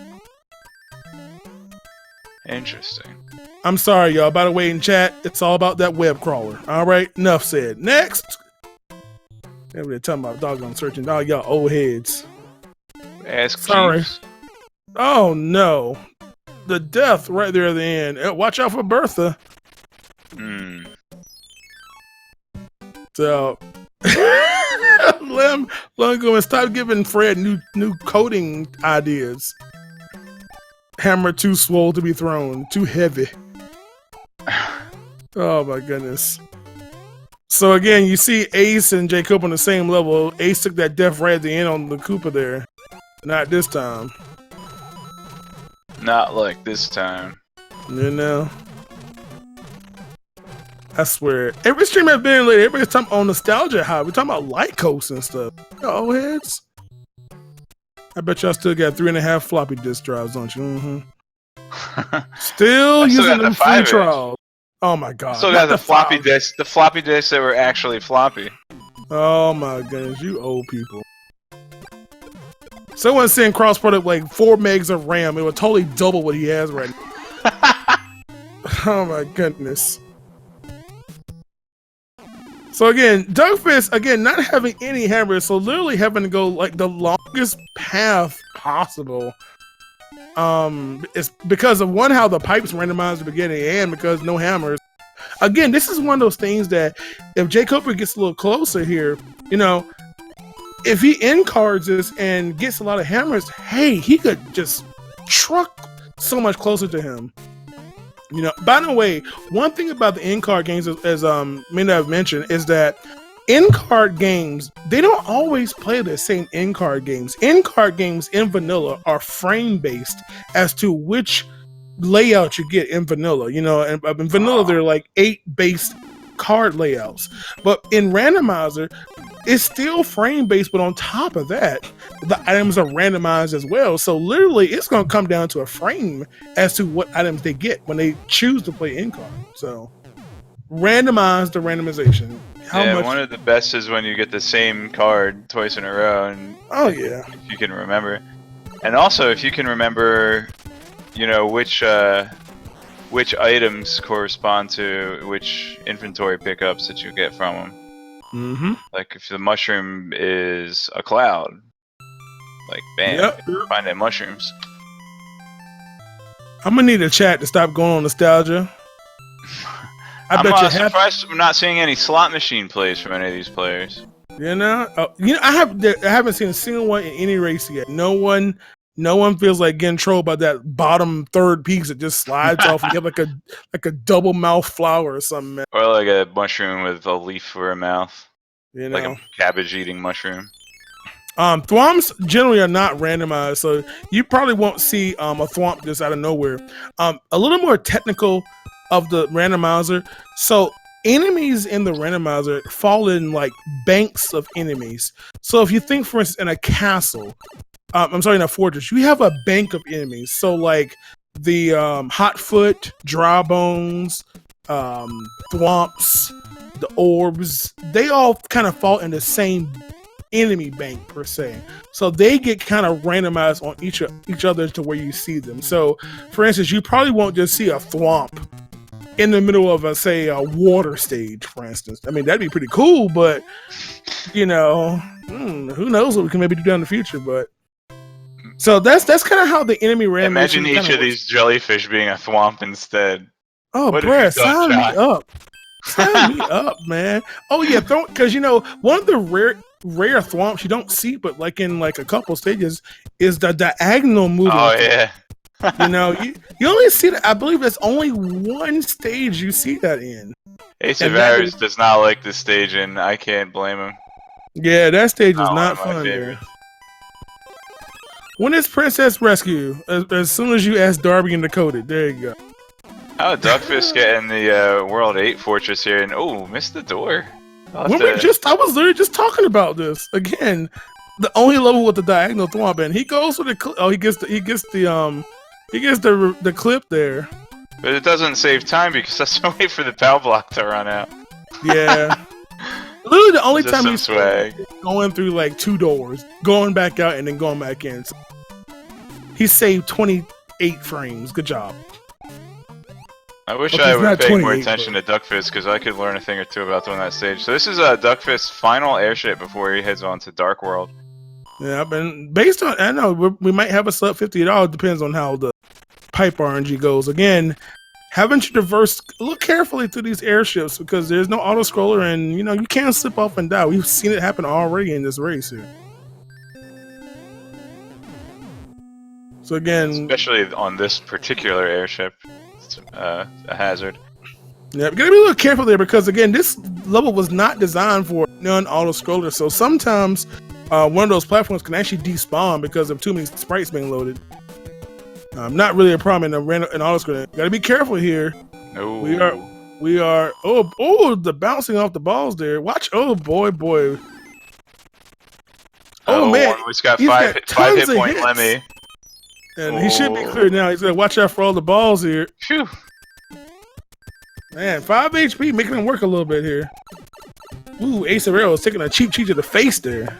Interesting.
I'm sorry, y'all. By the way, in chat, it's all about that web crawler. All right, enough said. Next. Everybody talking about doggone searching. Dog, y'all old heads.
Ask
sorry.
Chiefs.
Oh no, the death right there at the end. Watch out for Bertha. So, let him go and stop giving Fred new coding ideas. Hammer too swole to be thrown, too heavy. Oh my goodness. So again, you see Ace and jkoper on the same level. Ace took that death right at the end on the Koopa there. Not this time.
Not like this time.
You know? I swear. Every stream I've been in lately, everybody's talking on nostalgia high. We're talking about Lycos and stuff. Old heads. I bet y'all still got 3.5 floppy disk drives, don't you? Still using them free trials. Oh my god.
Still got the floppy disks. The floppy disks that were actually floppy.
Oh my goodness, you old people. Someone saying cross product like 4 megs of RAM. It would totally double what he has right now. Oh my goodness. So again, duckfist, again, not having any hammers, so literally having to go like the longest path possible. It's because of one, how the pipes randomized at the beginning, and because no hammers. Again, this is one of those things that if jkoper gets a little closer here, you know, if he end cards this and gets a lot of hammers, hey, he could just truck so much closer to him. You know, by the way, one thing about the end card games, as many have mentioned, is that end card games, they don't always play the same end card games. End card games in vanilla are frame based as to which layout you get in vanilla. You know, and in vanilla they're like 8 based card layouts, but in randomizer it's still frame based, but on top of that the items are randomized as well. So literally it's going to come down to a frame as to what items they get when they choose to play in card. So randomize the randomization.
One of the best is when you get the same card twice in a row, and if you can remember, and also if you can remember, you know, which items correspond to which inventory pickups that you get from them.
Mm-hmm.
Like if the mushroom is a cloud, like bam, find that mushrooms.
I'm gonna need a chat to stop going on nostalgia.
I'm surprised I'm not seeing any slot machine plays from any of these players.
You know, I haven't seen a single one in any race yet. No one feels like getting trolled by that bottom third piece that just slides off and you have like a double mouth flower or something, man.
Or like a mushroom with a leaf for a mouth.
You know,
like a cabbage eating mushroom.
Thwomps generally are not randomized, so you probably won't see a thwomp just out of nowhere. A little more technical of the randomizer. So enemies in the randomizer fall in like banks of enemies. So if you think, for instance, in a castle, in a fortress, you have a bank of enemies. So like the Hotfoot, Dry Bones, Thwomps, the Orbs, they all kind of fall in the same enemy bank per se. So they get kind of randomized on each other to where you see them. So for instance, you probably won't just see a Thwomp in the middle of a water stage, for instance. I mean, that'd be pretty cool, but you know, who knows what we can maybe do down in the future. But so that's kind of how the enemy randomization.
Imagine each of these jellyfish being a Thwomp instead.
Oh, bruh, sign me up. Sign me up, man. Oh yeah, because you know, one of the rare Thwomps you don't see, but like in like a couple stages, is the diagonal movement.
Oh yeah.
You know, you only see that. I believe there's only one stage you see that in.
aceofarrows does not like this stage, and I can't blame him.
Yeah, that stage is not fun. There. When is Princess Rescue? As soon as you ask Darby and Decoded, there you go.
Oh, Duckfist getting the World 8 fortress here, and missed the door.
I was literally just talking about this again. The only level with the diagonal Thwomp, and he goes with the he gets the clip there.
But it doesn't save time because that's no wait for the POW block to run out.
Yeah. Literally the only time he's
swag.
Going through like 2 doors, going back out and then going back in. So he saved 28 frames. Good job.
I wish I would pay more attention to Duckfist because I could learn a thing or two about doing that stage. So this is Duckfist's final airship before he heads on to Dark World.
Yeah, but based on, I know we might have a sub 50. It all depends on how the pipe RNG goes. Again, having to look carefully through these airships because there's no auto scroller, and you know you can't slip off and die. We've seen it happen already in this race here. So again,
especially on this particular airship, it's a hazard.
Yeah, gotta be a little careful there because again, this level was not designed for non-auto scroller. So sometimes one of those platforms can actually despawn because of too many sprites being loaded. Not really a problem in auto scrolling. Gotta be careful here.
No,
we are. Oh, the bouncing off the balls there. Watch. Oh boy. Oh man,
he's got five hit point Lemmy.
And he should be clear now. He's gonna watch out for all the balls here.
Phew.
Man, 5 HP, making him work a little bit here. Ooh, aceofarrows taking a cheap cheat to the face there.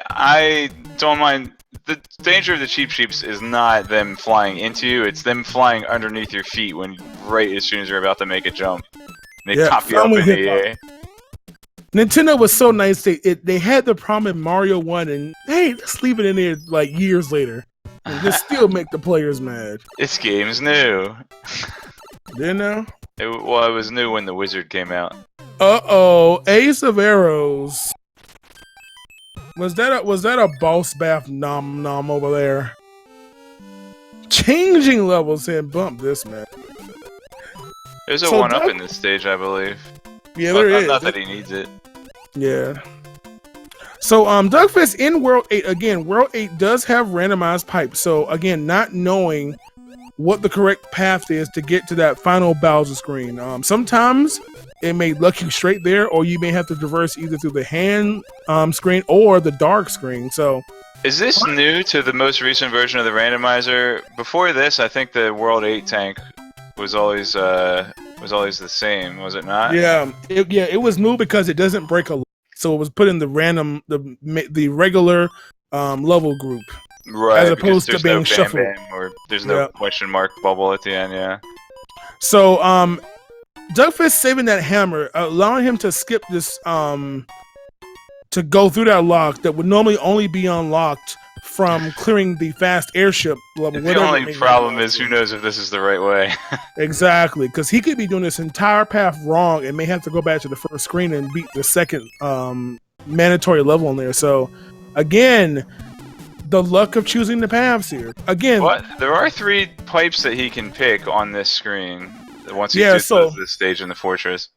I don't mind. The danger of the cheap sheeps is not them flying into you; it's them flying underneath your feet right as soon as you're about to make a jump. They pop you up in the air.
Nintendo was so nice. They had the problem in Mario 1, and hey, let's leave it in there like years later, and just still make the players mad.
This game's new.
Didn't know?
It was new when the Wizard came out.
Uh-oh, Ace of Arrows. Was that a boss bath nom over there? Changing levels and bump this, man.
There's a 1-up in this stage, I believe.
Yeah, there is.
Not that he needs it.
Yeah. So, Duckfist in World 8, again, World 8 does have randomized pipes. So, again, not knowing what the correct path is to get to that final Bowser screen. Sometimes it may look you straight there, or you may have to traverse either through the hand screen or the dark screen. So,
is this new to the most recent version of the randomizer? Before this, I think the World 8 tank was always the same, was it not?
Yeah, it was new because it doesn't break a lot, so it was put in the regular level group,
right?
As opposed to being shuffled,
or there's no question mark bubble at the end. Yeah.
So Duckfist saving that hammer, allowing him to skip this to go through that lock that would normally only be unlocked from clearing the fast airship level.
The only problem is who knows if this is the right way.
Exactly, because he could be doing this entire path wrong and may have to go back to the first screen and beat the second mandatory level in there. So, again, the luck of choosing the paths here. Again,
there are 3 pipes that he can pick on this screen once he does this stage in the fortress.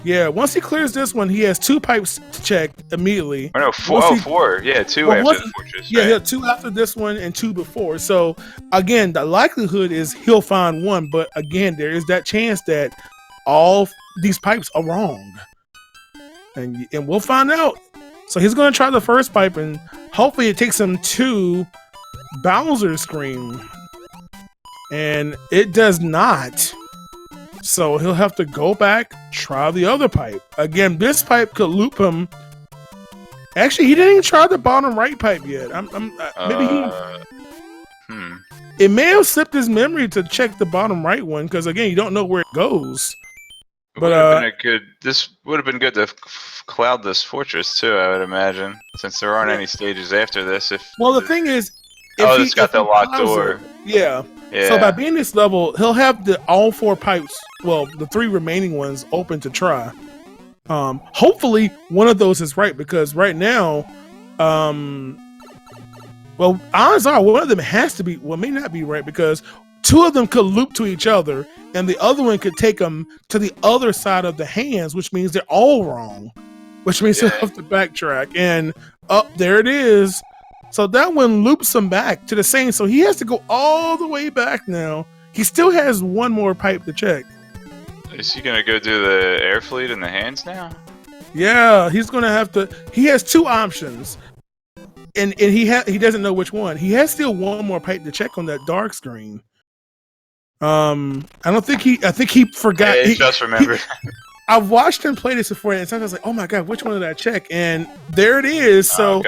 Yeah, once he clears this one, he has 2 pipes to check immediately.
Or no, 4. Yeah, 2 after the fortress.
Yeah,
right?
2 after this one and 2 before. So, again, the likelihood is he'll find one, but again, there is that chance that all these pipes are wrong. And we'll find out. So he's going to try the first pipe, and hopefully it takes him to Bowser's screen. And it does not. So he'll have to go back, try the other pipe. Again, this pipe could loop him. Actually, he didn't even try the bottom right pipe yet. It may have slipped his memory to check the bottom right one, because again, you don't know where it goes.
This would have been good to cloud this fortress too, I would imagine, since there aren't any stages after this.
The thing is,
it's got the locked door.
Yeah. So by being this level, he'll have all 4 pipes, the 3 remaining ones open to try. Hopefully one of those is right, because right now, odds are one of them has to be, may not be right, because 2 of them could loop to each other, and the other one could take them to the other side of the hands, which means they're all wrong, which means he'll have to backtrack. And there it is. So that one loops him back to the same. So he has to go all the way back now. He still has 1 more pipe to check.
Is he going to go do the air fleet in the hands now?
Yeah, he's going to have to. He has 2 options. And he doesn't know which one. He has still 1 more pipe to check on that dark screen. I think he forgot.
He just remembered.
I've watched him play this before, and sometimes I was like, oh my god, which one did I check? And there it is. So,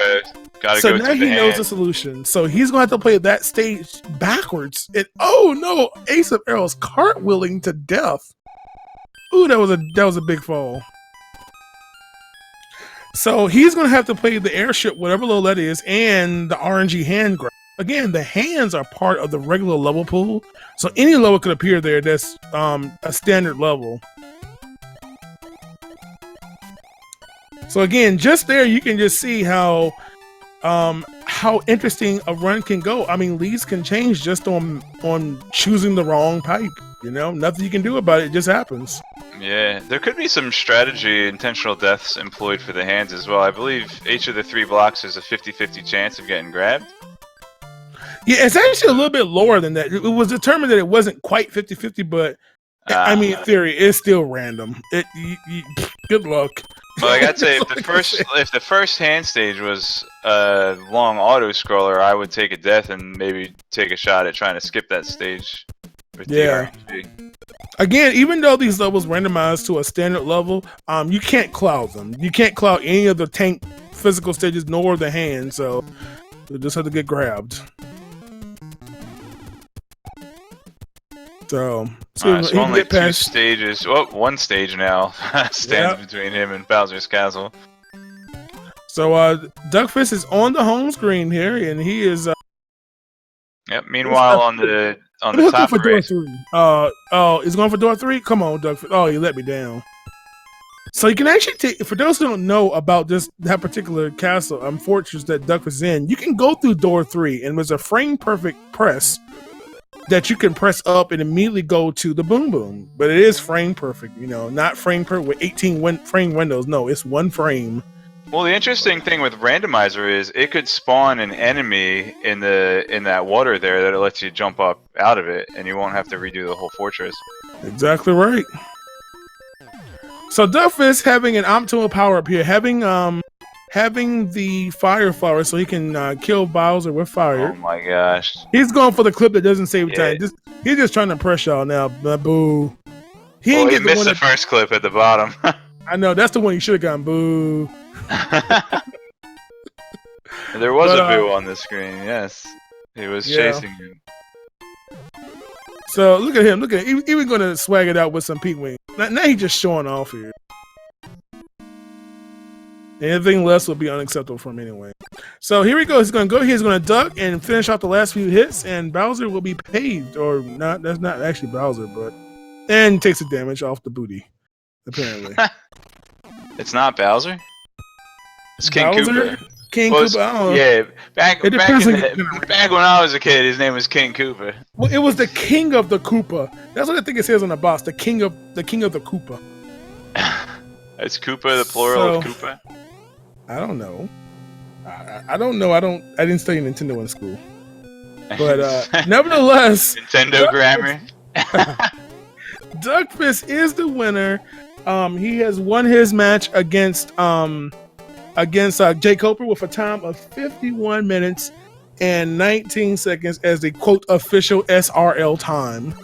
so
now he knows the solution. So he's going to have to play that stage backwards. And oh no, Ace of Arrows cartwheeling to death. Ooh, that was a big fall. So he's going to have to play the airship, whatever level that is, and the RNG hand grab. Again, the hands are part of the regular level pool, so any level could appear there that's a standard level. So again, just there you can just see how interesting a run can go. I mean, leads can change just on choosing the wrong pipe. You know, nothing you can do about it. It just happens.
Yeah, there could be some strategy, intentional deaths employed for the hands as well. I believe each of the 3 blocks is a 50-50 chance of getting grabbed.
Yeah, it's actually a little bit lower than that. It was determined that it wasn't quite 50-50, but I mean, in theory, it's still random. Good luck.
Well, I gotta say, if the first hand stage was a long auto scroller, I would take a death and maybe take a shot at trying to skip that stage. With DRNG.
Again, even though these levels randomized to a standard level, you can't cloud them. You can't cloud any of the tank physical stages nor the hand, so we just have to get grabbed. So,
so only 2 stages. Oh, 1 stage now stands between him and Bowser's Castle.
So, Duckfist is on the home screen here, and he is.
Yep. Meanwhile, on the top
for
race.
door 3. Oh, he's going for door 3. Come on, Duckfist. Oh, you let me down. So you can actually take, for those who don't know about that particular castle, fortress that Duckfist is in, you can go through door 3, and there's a frame perfect press that you can press up and immediately go to the boom boom. But it is frame perfect, not frame perfect with 18 frame windows. No, it's 1 frame.
Well, the interesting thing with Randomizer is it could spawn an enemy in that water there that it lets you jump up out of it, and you won't have to redo the whole fortress.
Exactly right. So Duckfist having an optimal power up here, having the fire flower, so he can kill Bowser with fire.
Oh my gosh!
He's going for the clip that doesn't save time. He's just trying to press y'all now. Boo.
He missed the first clip at the bottom.
I know, that's the one you should have gotten. Boo.
There was a boo on the screen. Yes, he was chasing him.
So look at him. Even going to swag it out with some peak wings. Now he's just showing off here. Anything less will be unacceptable from him anyway. So here we go. He's going to go here. He's going to duck and finish out the last few hits, and Bowser will be paved, or not. That's not actually Bowser, and takes the damage off the booty. Apparently,
it's not Bowser. It's King Koopa.
King Koopa.
Yeah, back when I was a kid, his name was King Koopa.
Well, it was the King of the Koopa. That's what I think it says on the box. The King of the Koopa.
Is Koopa the plural of Koopa?
I don't know. I don't know. I didn't study Nintendo in school. But nevertheless,
Nintendo grammar.
Duckfist is the winner. He has won his match against jkoper with a time of 51 minutes and 19 seconds as the quote official SRL time.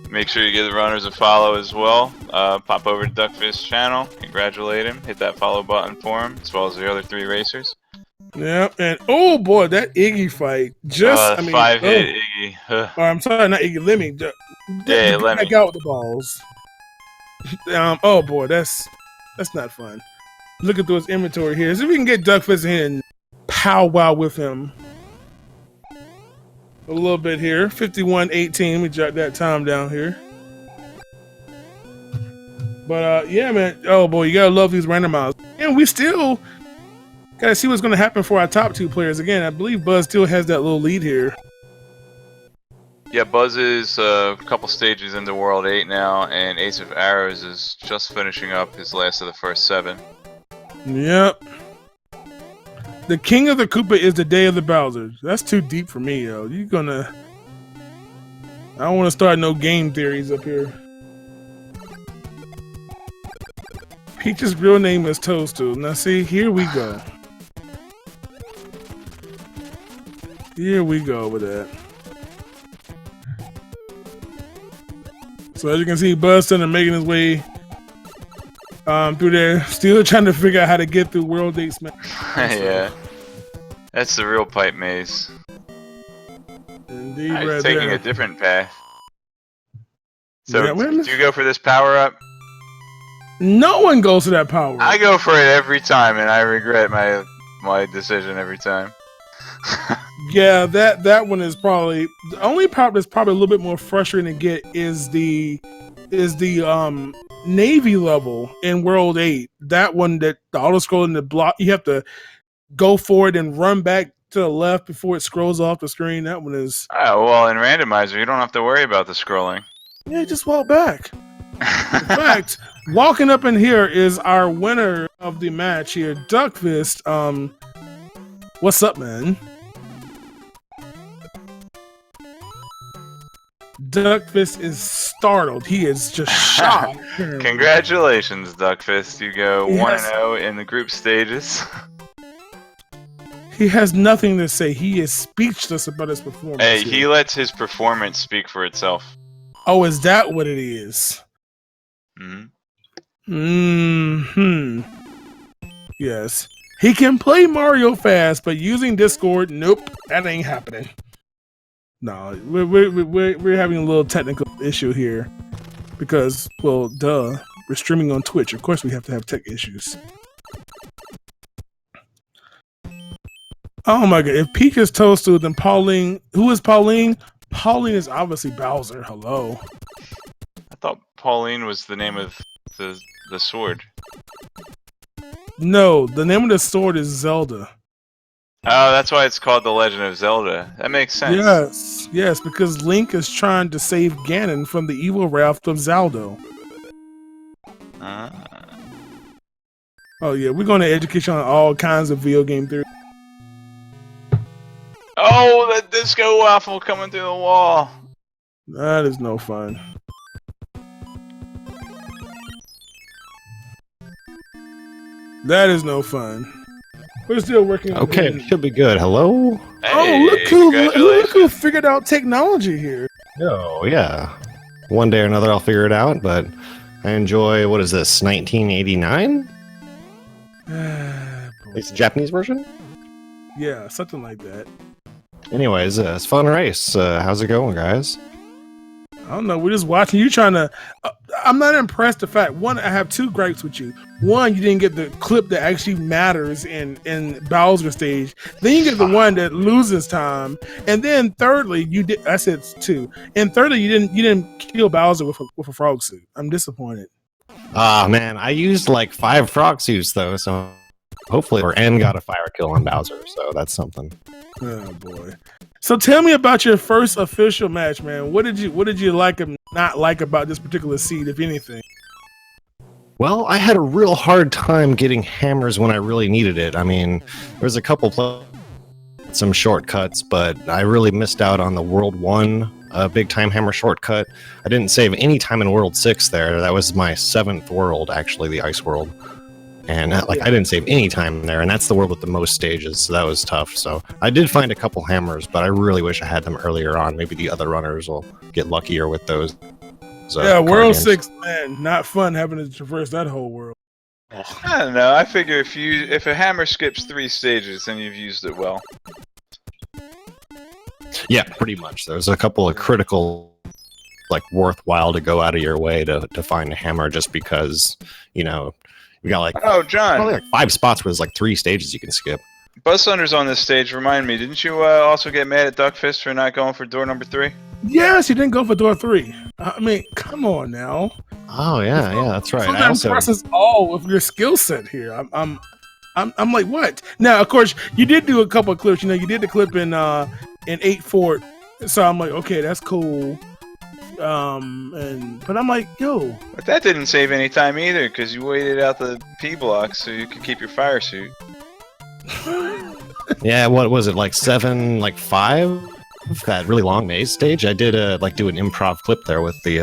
Make sure you give the runners a follow as well. Pop over to Duckfist's channel, congratulate him, hit that follow button for him, as well as the other 3 racers.
Yeah, and oh boy, that Iggy fight!
5-hit Iggy.
Or, I'm sorry, not Iggy, Lemmy.
Lemmy.
Back out with the balls. Oh boy, that's not fun. Looking through his inventory here, see if we can get Duckfist in and powwow with him a little bit here. 51:18. We jot that time down here. But yeah, man. Oh boy, you gotta love these randomizers. And we still gotta see what's gonna happen for our top 2 players. Again, I believe Buzz still has that little lead here.
Yeah, Buzz is a couple stages into World 8 now, and aceofarrows is just finishing up his last of the first 7.
Yep. The King of the Koopa is the day of the Bowser. That's too deep for me, yo. I don't want to start no game theories up here. Peach's real name is Toadstool. Now see, here we go. Here we go with that. So as you can see, BuzzThunder making his way through there, still trying to figure out how to get through World 8 Smash.
Yeah, that's the real pipe maze.
Indeed,
He's taking
there.
a different path. So,
Yeah,
do you go for this power up?
No one goes to that power.
I go for it every time, and I regret my decision every time.
Yeah, that one is probably the only part that's probably a little bit more frustrating to get is the Navy level in World 8. That one, that the auto scrolling, the block, you have to go forward and run back to the left before it scrolls off the screen. That one is.
Oh, well, in Randomizer, you don't have to worry about the scrolling.
Yeah, just walk back. In fact, walking up in here is our winner of the match here, Duckfist. What's up, man? Duckfist is startled. He is just shocked.
Congratulations, Duckfist. You go 1-0 in the group stages.
He has nothing to say. He is speechless about his performance.
Hey, he lets his performance speak for itself.
Oh, is that what it is?
Mm-hmm.
Yes. He can play Mario fast, but using Discord, nope, that ain't happening. No, we're having a little technical issue here because, well, duh, we're streaming on Twitch. Of course, we have to have tech issues. Oh my god! If Peach is Toadstool, then Pauline. Who is Pauline? Pauline is obviously Bowser. Hello.
I thought Pauline was the name of the sword.
No, the name of the sword is Zelda.
Oh, that's why it's called The Legend of Zelda. That makes sense.
Yes, because Link is trying to save Ganon from the evil wrath of Zaldo. Oh yeah, we're going to educate you on all kinds of video game theory.
Oh, the disco waffle coming through the wall.
That is no fun. That is no fun. We're still working on
Okay, should be good. Hello?
Hey,
look who figured out technology here.
Oh, yeah. One day or another I'll figure it out, but I enjoy, what is this, 1989? It's a Japanese version?
Yeah, something like that.
Anyways, it's a fun race. How's it going, guys?
I don't know. We're just watching you trying to. I'm not impressed. The fact one, I have two gripes with you. One, you didn't get the clip that actually matters in Bowser stage. Then you get the one that loses time, and then thirdly, you did. I said two, and thirdly, you didn't kill Bowser with a frog suit. I'm disappointed.
Ah, man, I used like 5 frog suits though, so hopefully our N got a fire kill on Bowser, so that's something.
Oh boy. So tell me about your first official match, man. What did you like and not like about this particular seed, if anything?
Well, I had a real hard time getting hammers when I really needed it. I mean, there was a couple some shortcuts, but I really missed out on the World 1 big time hammer shortcut. I didn't save any time in World 6 there. That was my 7th world, actually, the Ice World. And I didn't save any time there, and that's the world with the most stages, so that was tough. So I did find a couple hammers, but I really wish I had them earlier on. Maybe the other runners will get luckier with those.
Yeah, World 6, man, not fun having to traverse that whole world.
I don't know. I figure if a hammer skips 3 stages, then you've used it well.
Yeah, pretty much. There's a couple of critical, like, worthwhile to go out of your way to find a hammer just because, you know, we got like
John,
probably like 5 spots where there's like 3 stages you can skip.
BuzzThunder's on this stage. Remind me, didn't you also get mad at Duckfist for not going for door number 3?
Yes, you didn't go for door 3. I mean, come on now.
Oh yeah, that's right.
So that impresses all of your skill set here. I'm like, what? Now, of course, you did do a couple of clips. You know, you did the clip in 8 Fort, so I'm like, okay, that's cool. But I'm like, yo.
But that didn't save any time either, because you waited out the P blocks so you could keep your fire suit.
Yeah, what was it, like 7, like 5? That really long maze stage. I did do an improv clip there with the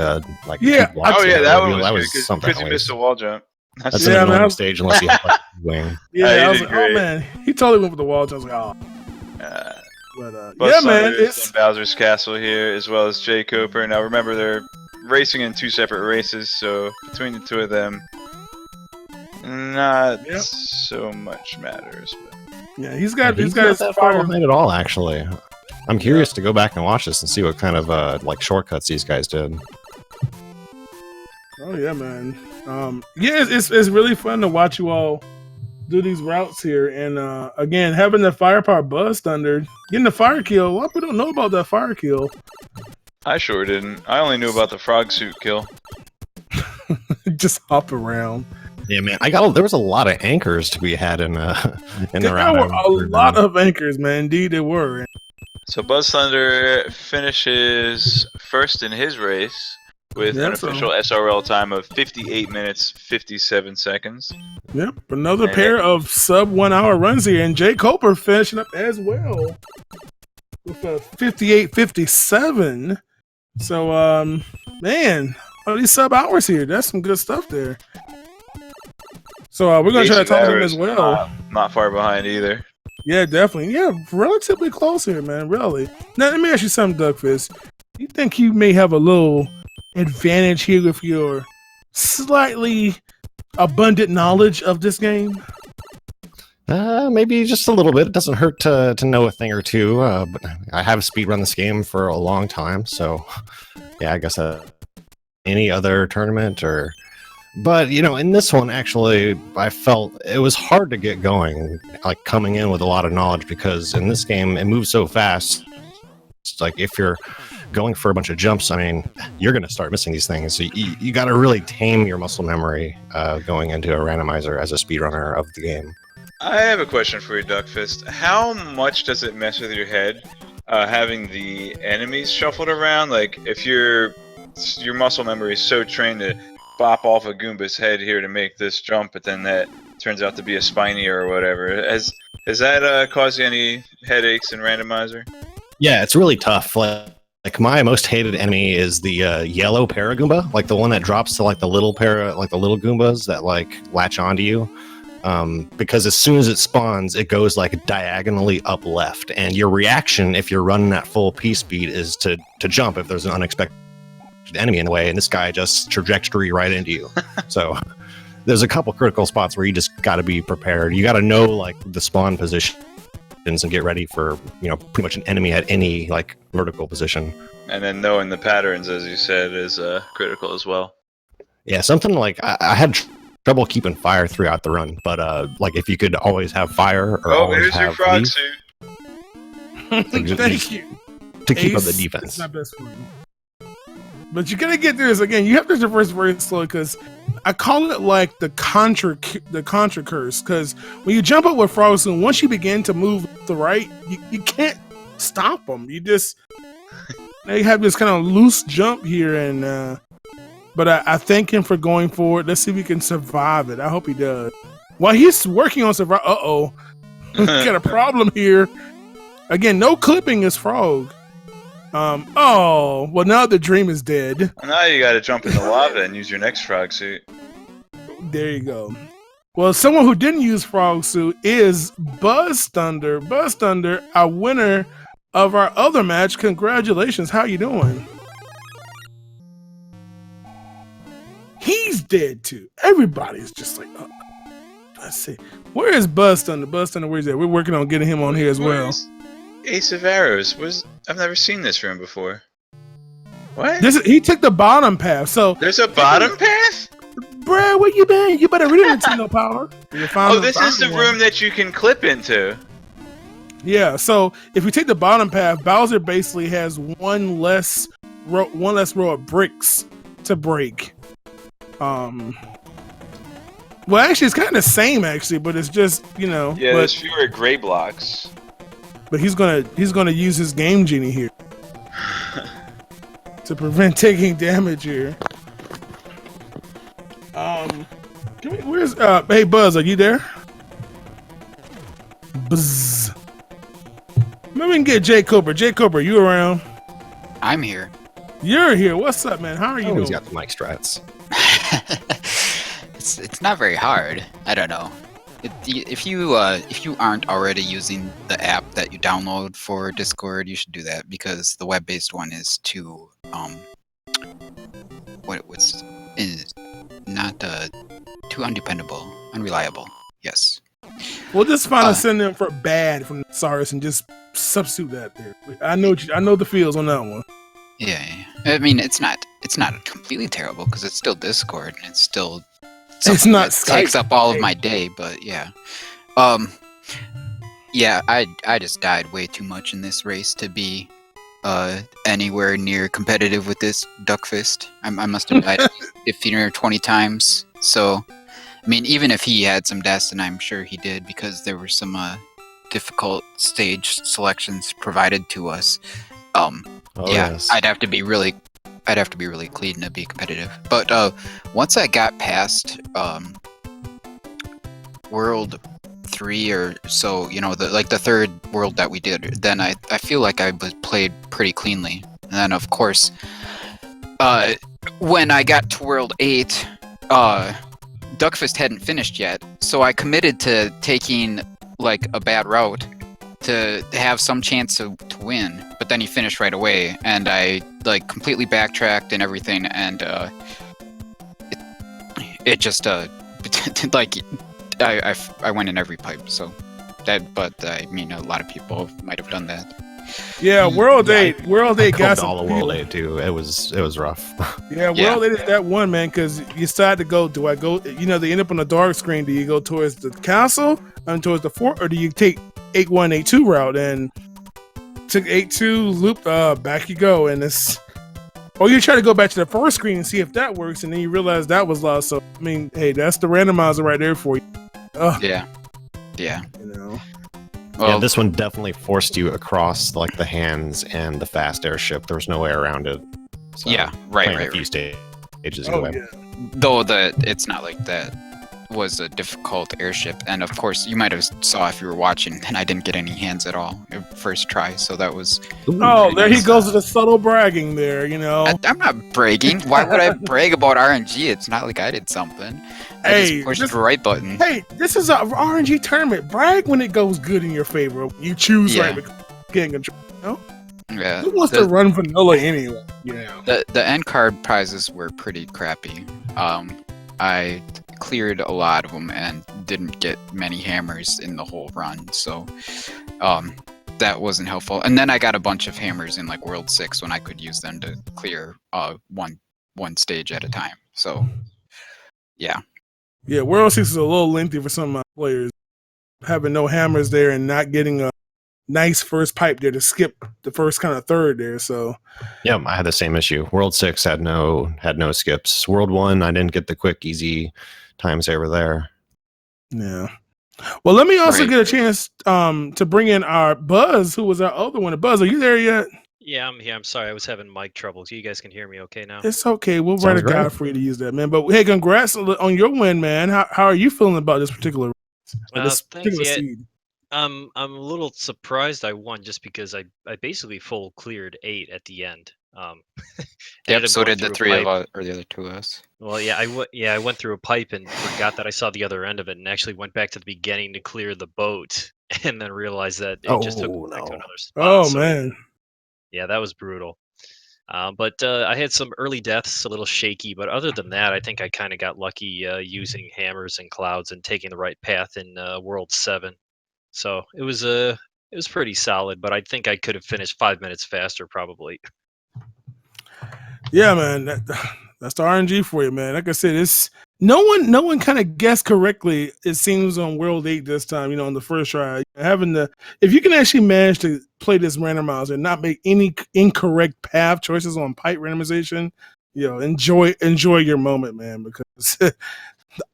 like.
Yeah.
That was something.
Because you missed a wall jump.
That's an annoying stage unless you have like, a wing.
Yeah, I was like, oh man, he totally went for the wall. I was like, oh.
But
yeah, man, it's
Bowser's Castle here, as well as jkoper. Now remember, they're racing in 2 separate races, so between the 2 of them, not so much matters. But.
Yeah, he's got his
that far behind it all. Actually, I'm curious to go back and watch this and see what kind of like shortcuts these guys did.
Oh yeah, man. Yeah, it's really fun to watch you all do these routes here, and again, having the firepower BuzzThunder, getting the fire kill. A lot of people don't know about that fire kill.
I sure didn't. I only knew about the frog suit kill.
Just hop around.
Yeah, man. There was a lot of anchors to be had in the round.
There were a lot of anchors, man. Indeed, there were.
So BuzzThunder finishes first in his race with an official SRL time of 58 minutes 57 seconds.
Yep, another pair of sub 1 hour runs here, and jkoper finishing up as well with a 58.57. So, man, all these sub hours here. That's some good stuff there. So we're gonna try to talk to him as well.
Not far behind either.
Yeah, definitely. Yeah, relatively close here, man. Really. Now let me ask you something, Duckfist. You think you may have a little advantage here with your slightly abundant knowledge of this game?
Maybe just a little bit. It doesn't hurt to know a thing or two. But I have speedrun this game for a long time, so yeah, I guess any other tournament or. But in this one, actually, I felt it was hard to get going, like coming in with a lot of knowledge, because in this game it moves so fast. It's like if you're going for a bunch of jumps, I mean, you're going to start missing these things. So you got to really tame your muscle memory going into a randomizer as a speedrunner of the game.
I have a question for you, Duckfist. How much does it mess with your head having the enemies shuffled around? Like, if your muscle memory is so trained to bop off a Goomba's head here to make this jump, but then that turns out to be a spiny or whatever. Has that caused you any headaches in Randomizer?
Yeah, it's really tough. Like my most hated enemy is the yellow Paragoomba, like the one that drops to like the little Goombas that like latch onto you. Because as soon as it spawns, it goes like diagonally up left, and your reaction if you're running at full P speed is to jump if there's an unexpected enemy in the way, and this guy just trajectory right into you. So there's a couple critical spots where you just got to be prepared. You got to know like the spawn positions and get ready for pretty much an enemy at any like vertical position.
And then knowing the patterns, as you said, is critical as well.
Yeah, something like I had trouble keeping fire throughout the run, but like if you could always have fire or always
there's
have
your frog
leaf,
suit.
Thank you.
to keep up
Ace,
the defense.
It's not best for you. But you gotta get through this again. You have to traverse very slowly because I call it like the contra curse. Because when you jump up with frogs, and once you begin to move to the right, you can't stop them. You just they have this kind of loose jump here, and but I thank him for going forward. Let's see if he can survive it. I hope he does. While he's working on survival, got a problem here. Again, no clipping his frog. Well, now the dream is dead.
Now you gotta jump in the lava and use your next frog suit.
There you go. Well, someone who didn't use frog suit is BuzzThunder. BuzzThunder, our winner of our other match. Congratulations. How you doing? He's dead too. Everybody's just like, let's see. Where is BuzzThunder? BuzzThunder, where's that? We're working on getting him on here as well.
aceofarrows. I've never seen this room before. What?
He took the bottom path. So
There's a bottom path?
Brad, where you been? You better really Nintendo power.
This is the room that you can clip into.
Yeah. So if you take the bottom path, Bowser basically has one less row of bricks to break. Well, actually, it's kind of the same actually, but it's just
Yeah, there's fewer gray blocks.
But he's gonna use his Game Genie here to prevent taking damage here. Where's hey Buzz, are you there? Buzz. Maybe we can get jkoper. jkoper, you around?
I'm here.
You're here. What's up, man? How are you
He's
doing?
got the mic strats.
It's not very hard. I don't know. If you aren't already using the app that you download for Discord, you should do that because the web-based one is too is not too undependable, unreliable. Yes.
We'll just find a synonym for bad from Saurus and just substitute that there. I know the feels on that one.
Yeah. I mean, it's not completely terrible because it's still Discord and it's still
not
that takes up all of my day, but yeah. Yeah, I just died way too much in this race to be anywhere near competitive with this Duckfist. I must have died 15 or 20 times. So, I mean, even if he had some deaths, and I'm sure he did because there were some difficult stage selections provided to us.
Yes.
I'd have to be really clean to be competitive. But once I got past World 3 or so, the third world that we did, then I feel like I was played pretty cleanly. And then of course, when I got to World 8, Duckfist hadn't finished yet, so I committed to taking like a bad route to have some chance to win. But then he finished right away, and I like completely backtracked and everything, and it just like I went in every pipe, so but I mean, a lot of people might have done that.
Yeah, World 8
I
got
coped all
some
of World 8 too. It was rough.
Yeah, World 8 is that one, man, because you decide to go, do I go, they end up on the dark screen. Do you go towards the castle and towards the fort, or do you take 8-1, 8-2 route? And took 8-2, loop, back you go. And it's, or you try to go back to the first screen and see if that works, and then you realize that was lost. So, I mean, hey, that's the randomizer right there for you.
Yeah.
Well, yeah, this one definitely forced you across like the hands and the fast airship. There was no way around it. So
yeah, right.
A few stages away.
Yeah.
Though it's not like that was a difficult airship, and of course you might have saw if you were watching. And I didn't get any hands at all first try, so that was.
Oh, there he goes with the subtle bragging there.
I'm not bragging. Why would I brag about RNG? It's not like I did something. I just pushed the right button.
Hey, this is a RNG tournament. Brag when it goes good in your favor. You choose right because you can't control.
Yeah.
Who wants to run vanilla anyway?
The end card prizes were pretty crappy. I cleared a lot of them and didn't get many hammers in the whole run, so that wasn't helpful. And then I got a bunch of hammers in like World 6 when I could use them to clear one stage at a time. So yeah.
Yeah, World 6 is a little lengthy for some of my players. Having no hammers there and not getting a nice first pipe there to skip the first kind of third there. So
yeah, I had the same issue. World 6 had no skips. World 1, I didn't get the quick, easy time saver there.
Yeah. Well, let me also get a chance to bring in our Buzz, who was our other one. Buzz, are you there yet?
Yeah, I'm here. I'm sorry, I was having mic troubles. You guys can hear me okay now?
It's okay. We'll write a guide for you to use that, man. But hey, congrats on your win, man. How are you feeling about this particular seed?
I'm a little surprised I won just because I basically full cleared 8 at the end.
Yep, so did the three of us, or the other two of us.
Well, yeah, I went through a pipe and forgot that I saw the other end of it, and actually went back to the beginning to clear the boat, and then realized that it just took me back to another spot.
Oh man.
Yeah, that was brutal. But I had some early deaths, a little shaky. But other than that, I think I kind of got lucky using hammers and clouds and taking the right path in World 7. So it was pretty solid. But I think I could have finished 5 minutes faster, probably.
Yeah, man, that's the RNG for you, man. Like I said, it's no one kind of guessed correctly. It seems on World 8 this time. On the first try, if you can actually manage to play this randomizer and not make any incorrect path choices on pipe randomization, enjoy your moment, man, because the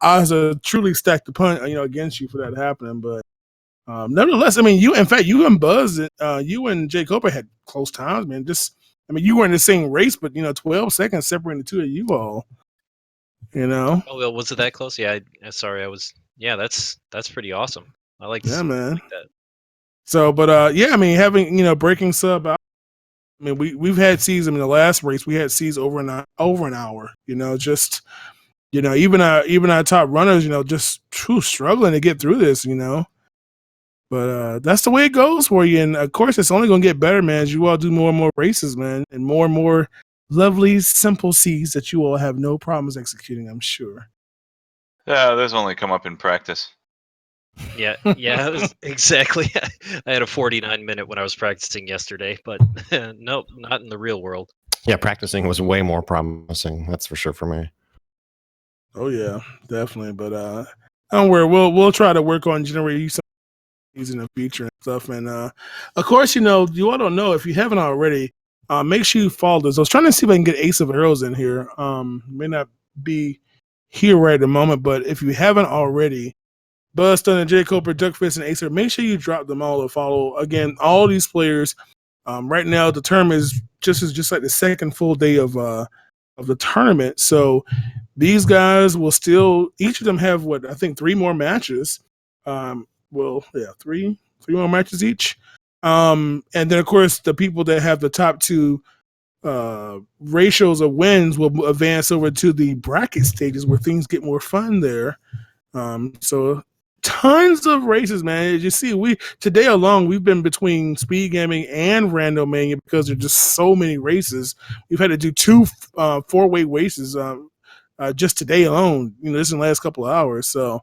odds are truly stacked upon against you for that happening. But nevertheless, I mean, you and Buzz, you and jkoper had close times, man. You were in the same race, but 12 seconds separating the two of you all.
Oh well, was it that close? Yeah, sorry, I was. Yeah, that's pretty awesome. I like.
Yeah, man.
Like that.
So, but yeah, I mean, having breaking sub out. I mean, we've had seas. In the last race, we had seas over an hour. Just even our top runners, just struggling to get through this. But that's the way it goes for you. And of course, it's only going to get better, man, as you all do more and more races, man, and more lovely, simple seas that you all have no problems executing, I'm sure.
Yeah, those only come up in practice.
Yeah, exactly. I had a 49-minute when I was practicing yesterday, but nope, not in the real world.
Yeah, practicing was way more promising. That's for sure for me.
Oh yeah, definitely. But don't worry, we'll try to work on generating some in the future and stuff. And of course, you all don't know, if you haven't already, make sure you follow this. I was trying to see if I can get aceofarrows in here. May not be here right at the moment, but if you haven't already, BuzzThunder, jkoper, duckfist, and Acer, make sure you drop them all to follow. Again, all these players. Right now, the term is just like the second full day of the tournament. So these guys will still, each of them have I think 3 more matches. Three more matches each. And then of course the people that have the top 2 ratios of wins will advance over to the bracket stages where things get more fun there. So tons of races, man. As you see, today alone we've been between Speed Gaming and Randomania because there's just so many races. We've had to do 2 4-way races just today alone. This in the last couple of hours. So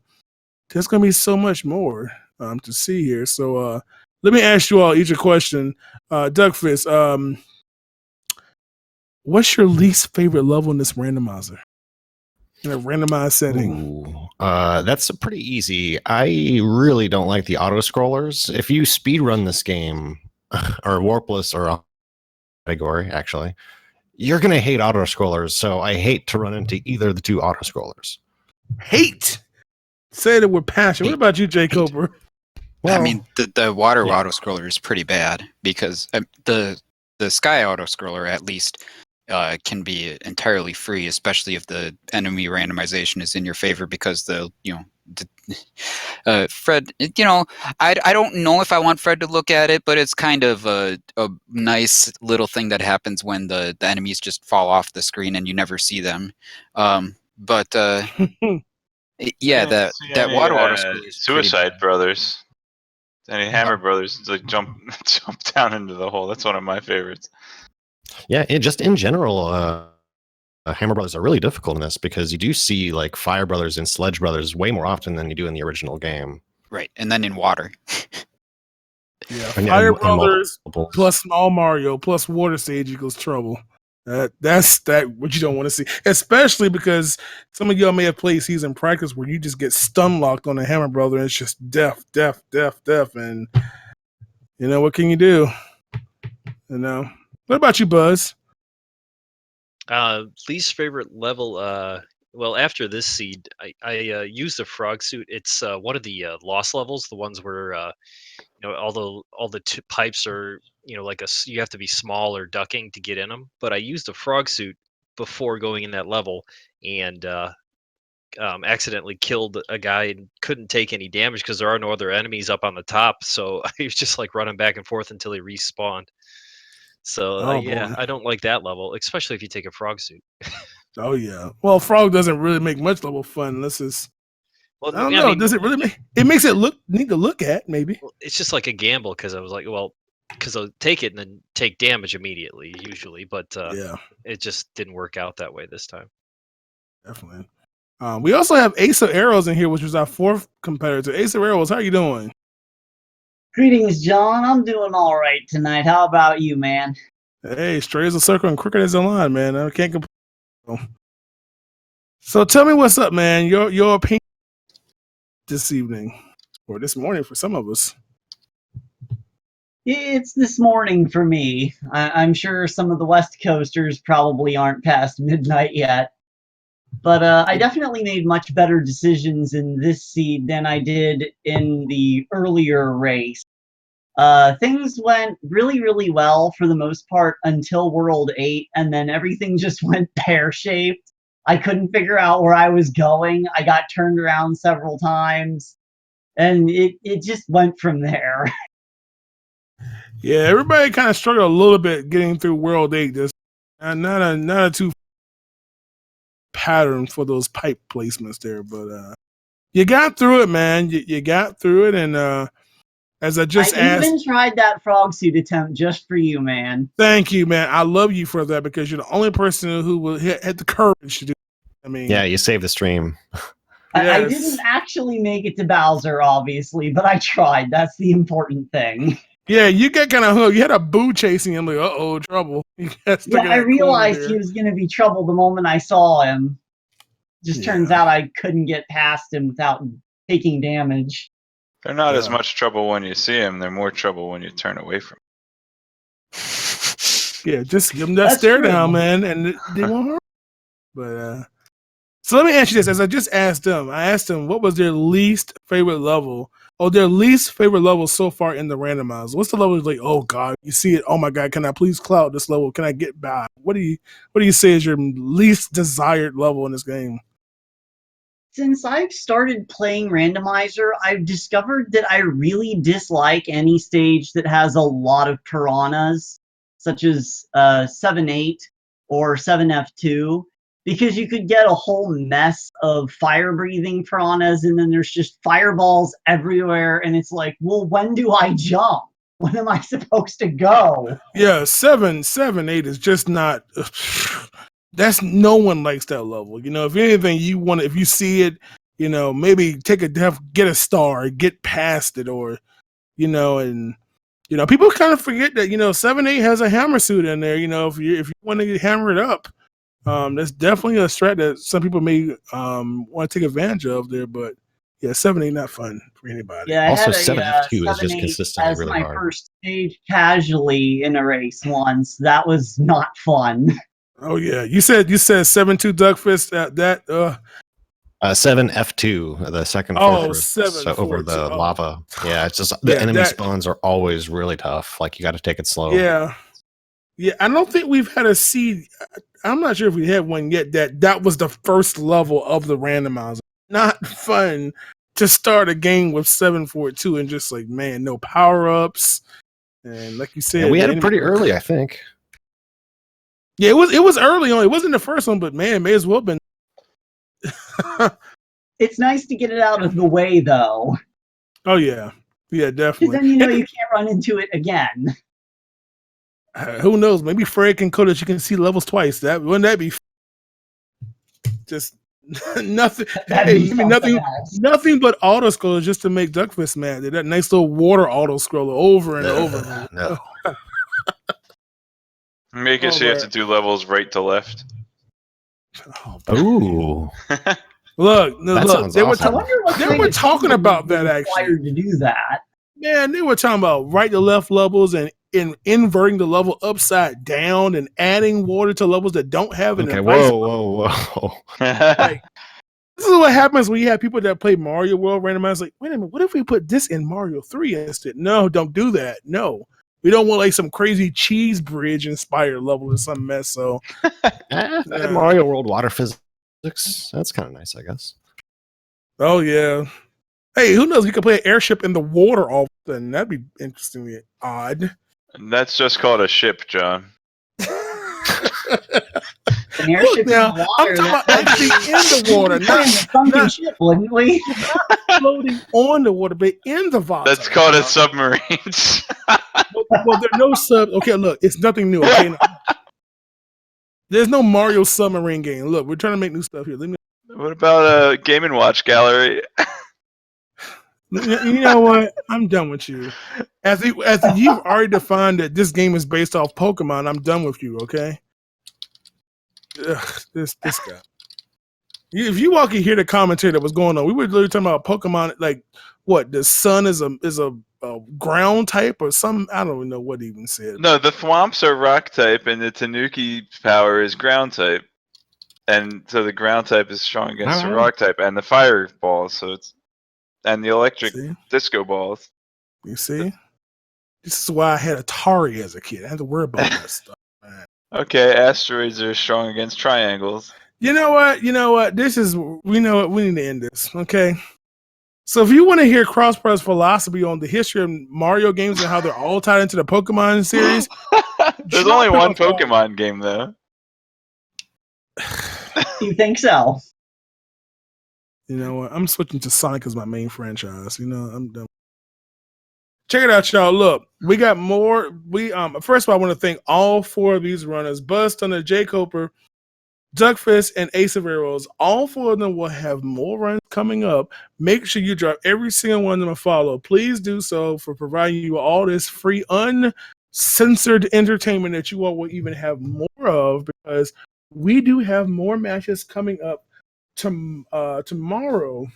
there's gonna be so much more to see here. So let me ask you all each a question. Duckfist, what's your least favorite level in this randomizer? In a randomized setting.
Ooh, that's pretty easy. I really don't like the auto scrollers. If you speedrun this game, or Warpless or a category, actually, you're gonna hate auto scrollers. So I hate to run into either of the two auto scrollers.
Hate. Say it with passion. What about you, jkoper?
I mean, the water auto scroller is pretty bad because the sky auto scroller at least can be entirely free, especially if the enemy randomization is in your favor. Because Fred, I don't know if I want Fred to look at it, but it's kind of a nice little thing that happens when the enemies just fall off the screen and you never see them. But yeah, that water auto scroller is
Suicide Brothers. Any Hammer Brothers like jump down into the hole. That's one of my favorites.
Yeah, just in general, Hammer Brothers are really difficult in this because you do see like Fire Brothers and Sledge Brothers way more often than you do in the original game.
Right, and then in water.
Yeah, Fire Brothers plus Small Mario plus Water Stage equals trouble. That's what you don't want to see, especially because some of y'all may have played season practice where you just get stun locked on a Hammer Brother and it's just death, and what can you do? What about you, Buzz?
Least favorite level. Well, after this seed, I used the frog suit. It's one of the lost levels, the ones where all the pipes are like you have to be small or ducking to get in them. But I used the frog suit before going in that level and accidentally killed a guy and couldn't take any damage because there are no other enemies up on the top. So I was just like running back and forth until he respawned. So yeah, I don't like that level, especially if you take a frog suit.
Oh yeah. Well, frog doesn't really make much level fun unless it's.
Well,
I don't know. Does it really make? It makes it look neat to look at, maybe.
Well, it's just like a gamble because I was like, well, because I'll take it and then take damage immediately, usually, but
yeah,
it just didn't work out that way this time.
Definitely. We also have aceofarrows in here, which was our fourth competitor. Aceofarrows, how are you doing?
Greetings, John. I'm doing all right tonight. How about you, man?
Hey, straight as a circle and crooked as a line, man. I can't complain. So tell me what's up, man. Your opinion this evening, or this morning for some of us.
It's this morning for me. I'm sure some of the West Coasters probably aren't past midnight yet. But I definitely made much better decisions in this seed than I did in the earlier race. Things went really, really well for the most part until World 8, and then everything just went pear-shaped. I couldn't figure out where I was going. I got turned around several times, and it just went from there.
Yeah, everybody kind of struggled a little bit getting through World 8. Just not a too pattern for those pipe placements there, but you got through it, man. You got through it, and as I just asked,
even tried that frog suit attempt just for you, man.
Thank you, man. I love you for that because you're the only person who will had the courage to do. I mean,
yeah, you saved the stream.
I didn't actually make it to Bowser, obviously, but I tried. That's the important thing.
Yeah, you got kind of hooked. You had a boo chasing him, like, uh-oh, trouble.
Yeah, I realized he was going to be trouble the moment I saw him. Just turns out I couldn't get past him without taking damage.
They're not as much trouble when you see him. They're more trouble when you turn away from him.
Yeah, just give them that stare down, man, and they won't hurt. But so let me ask you this: as I just asked them, I asked them what was their least favorite level, or their least favorite level so far in the randomizer. What's the level like? Oh God, you see it? Oh my God, can I please cloud this level? Can I get by? What do you say is your least desired level in this game?
Since I've started playing Randomizer, I've discovered that I really dislike any stage that has a lot of piranhas, such as 7-8 or 7F2, because you could get a whole mess of fire-breathing piranhas, and then there's just fireballs everywhere, and it's like, well, when do I jump? When am I supposed to go?
Yeah, 7-8 is just not... That's no one likes that level. If anything, if you see it, maybe get a star, get past it, or and people kind of forget that 7-8 has a hammer suit in there. If you want to hammer it up, that's definitely a strat that some people may want to take advantage of there. But yeah, 7-8 not fun for anybody.
Yeah, I
Also,
had
7F2 is just
7-8
consistently
as
really
my
hard.
first stage casually in a race once. That was not fun.
Oh yeah, you said 7-2 duckfist.
7F2, the second
Oh,
fortress
7-4-2.
over the
Oh.
lava. Yeah, it's just the
Yeah,
enemy
that-
spawns are always really tough. Like you got to take it slow.
Yeah. I don't think we've had a seed. I'm not sure if we had one yet. That was the first level of the randomizer. Not fun to start a game with 7-4-2 and just like, man, no power ups. And like you said,
And we had it pretty early, I think.
Yeah, it was early on. It wasn't the first one, but man, it may as well have been.
It's nice to get it out of the way, though.
Oh yeah,
Because
definitely.
then you can't run into it again.
Who knows? Maybe Fred can code that you can see levels twice. Wouldn't that be just nothing? Nothing but auto scrollers just to make Duckfist mad. That nice little water auto scroller over and over.
No.
Make it so you have to do levels right to left.
Ooh.
Look,
sounds
they were,
awesome.
they were talking about that actually.
Required to do that.
Man, they were talking about right to left levels and inverting the level upside down and adding water to levels that don't have an
Okay,
advice.
whoa.
Like, this is what happens when you have people that play Mario World randomized. Like, wait a minute, what if we put this in Mario 3 instead? No, don't do that. No. We don't want like some crazy cheese bridge inspired level or some mess. So
Mario World water physics. That's kind of nice, I guess.
oh yeah. Hey, who knows? We could play an airship in the water all of a sudden. That'd be interestingly odd.
And that's just called a ship, John.
An airship
Now,
in the
I'm
water.
talking about actually in the water,
Not in a sunken
not
ship, wouldn't we?
floating on the water, but in the water.
That's called a submarines.
Well, there are no sub. Okay, look, it's nothing new. Okay, no. There's no Mario submarine game. Look, we're trying to make new stuff here.
What about a Game & Watch gallery?
You know what? I'm done with you. As you've already defined that this game is based off Pokemon, I'm done with you. Okay. Ugh, this guy. If you walk in here, the commentary that was going on, we were literally talking about Pokemon. Like, what the sun is a ground type or some. I don't even know what he even said.
No, the Thwomps are rock type, and the Tanuki power is ground type. And so the ground type is strong against the rock type, and the fireballs. So it's and the electric disco balls.
You see, this is why I had Atari as a kid. I had to worry about that stuff. Man.
Okay, asteroids are strong against triangles.
You know what? We know what. We need to end this. Okay. So if you want to hear Crosspress philosophy on the history of Mario games and how they're all tied into the Pokemon series,
there's only one Pokemon game though.
You think so?
You know what? I'm switching to Sonic as my main franchise. I'm done. Check it out, y'all. Look, we got more. First of all, I want to thank all 4 of these runners: BuzzThunder, jkoper, Duckfist, and aceofarrows. All 4 of them will have more runs coming up. Make sure you drop every single one of them a follow. Please do so for providing you all this free, uncensored entertainment that you all will even have more of, because we do have more matches coming up tomorrow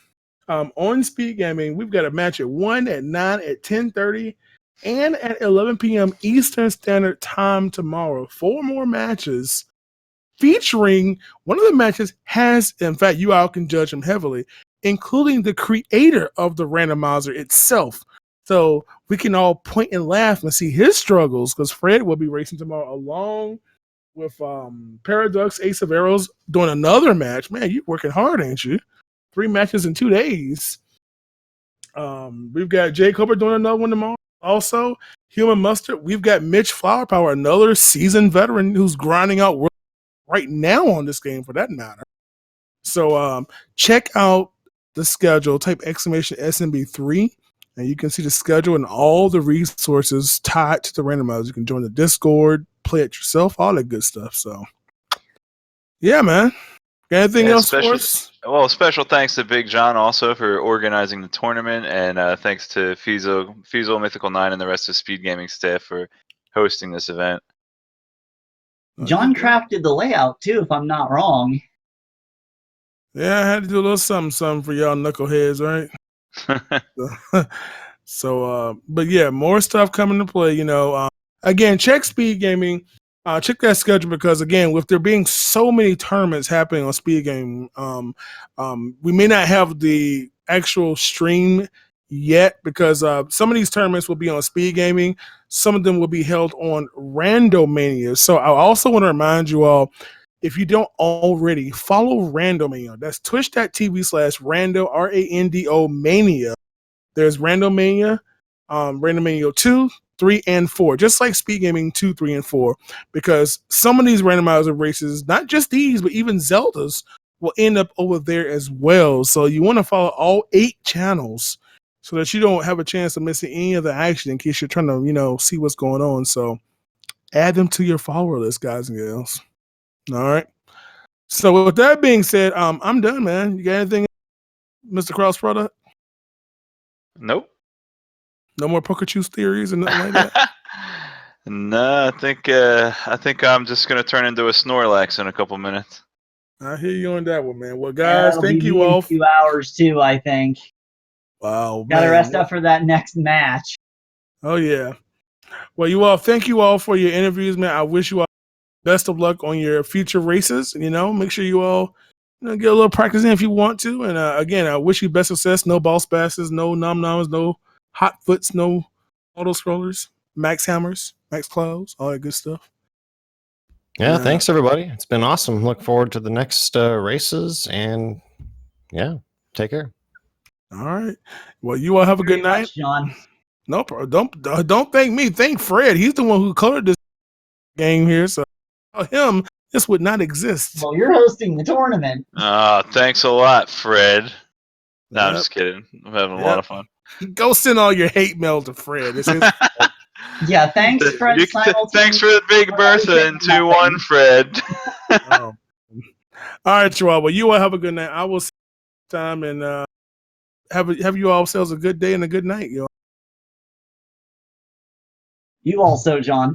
on Speed Gaming. We've got a match at 1, at 9, at 10:30, and at 11 p.m. Eastern Standard Time tomorrow. 4 more matches featuring one of the matches has, in fact, you all can judge them heavily, including the creator of the randomizer itself. So we can all point and laugh and see his struggles, because Fred will be racing tomorrow along with Paradox, aceofarrows, doing another match. Man, you're working hard, ain't you? 3 matches in 2 days. We've got jkoper doing another one tomorrow. Also, Human Mustard. We've got Mitch Flowerpower, another seasoned veteran who's grinding out work right now on this game, for that matter. So check out the schedule. Type !SMB3, and you can see the schedule and all the resources tied to the randomizer. You can join the Discord, play it yourself, all that good stuff. So, yeah, man. Got anything
Yeah,
else for us?
Well, special thanks to Big John also for organizing the tournament, and thanks to Fizo, Mythical 9, and the rest of Speed Gaming staff for hosting this event.
John crafted the layout too, if I'm not wrong.
Yeah, I had to do a little something for y'all knuckleheads, right? So, but yeah, more stuff coming to play. Again, check Speed Gaming. Check that schedule because again, with there being so many tournaments happening on Speed Gaming, we may not have the actual stream yet because some of these tournaments will be on Speed Gaming. Some of them will be held on Randomania. So I also want to remind you all, if you don't already, follow Randomania. That's twitch.tv/rando, RANDO mania. There's Randomania, Randomania 2, 3, and 4, just like Speed Gaming 2, 3, and 4, because some of these randomizer races, not just these, but even Zelda's, will end up over there as well. So you want to follow all 8 channels so that you don't have a chance of missing any of the action in case you're trying to, see what's going on. So add them to your follower list, guys and gals. All right. So with that being said, I'm done, man. You got anything, Mr. Cross Product?
Nope.
No more poker choose theories and nothing like that?
No, I think I'm just gonna turn into a Snorlax in a couple minutes.
I hear you on that one, man. Well,
Yeah,
guys,
that'll
thank
be
you
me in
all.
a few hours too, I think.
Wow,
Gotta
man.
rest up for that next match.
Oh, yeah. Well, you all, thank you all for your interviews, man. I wish you all best of luck on your future races. Make sure you all get a little practice in if you want to. And again, I wish you best success. No ball spasses, no nom noms, no hot foots, no auto scrollers, max hammers, max clouds, all that good stuff.
Yeah, thanks everybody. It's been awesome. Look forward to the next races, and yeah, take care.
All right. Well, you all have a good night.
Much, John.
No problem. Don't thank me. Thank Fred. He's the one who colored this game here. So without him, this would not exist.
Well, you're hosting the tournament.
Thanks a lot, Fred. No, I'm
Yep.
just kidding. I'm having a lot of fun.
Go send all your hate mail to Fred. It's his fault.
Yeah, thanks, Fred.
Thanks for the Big Bertha in 2-1, Fred.
All right, you all. Well, you all have a good night. I will see you time and have you all yourselves a good day and a good night, you all.
You also, John.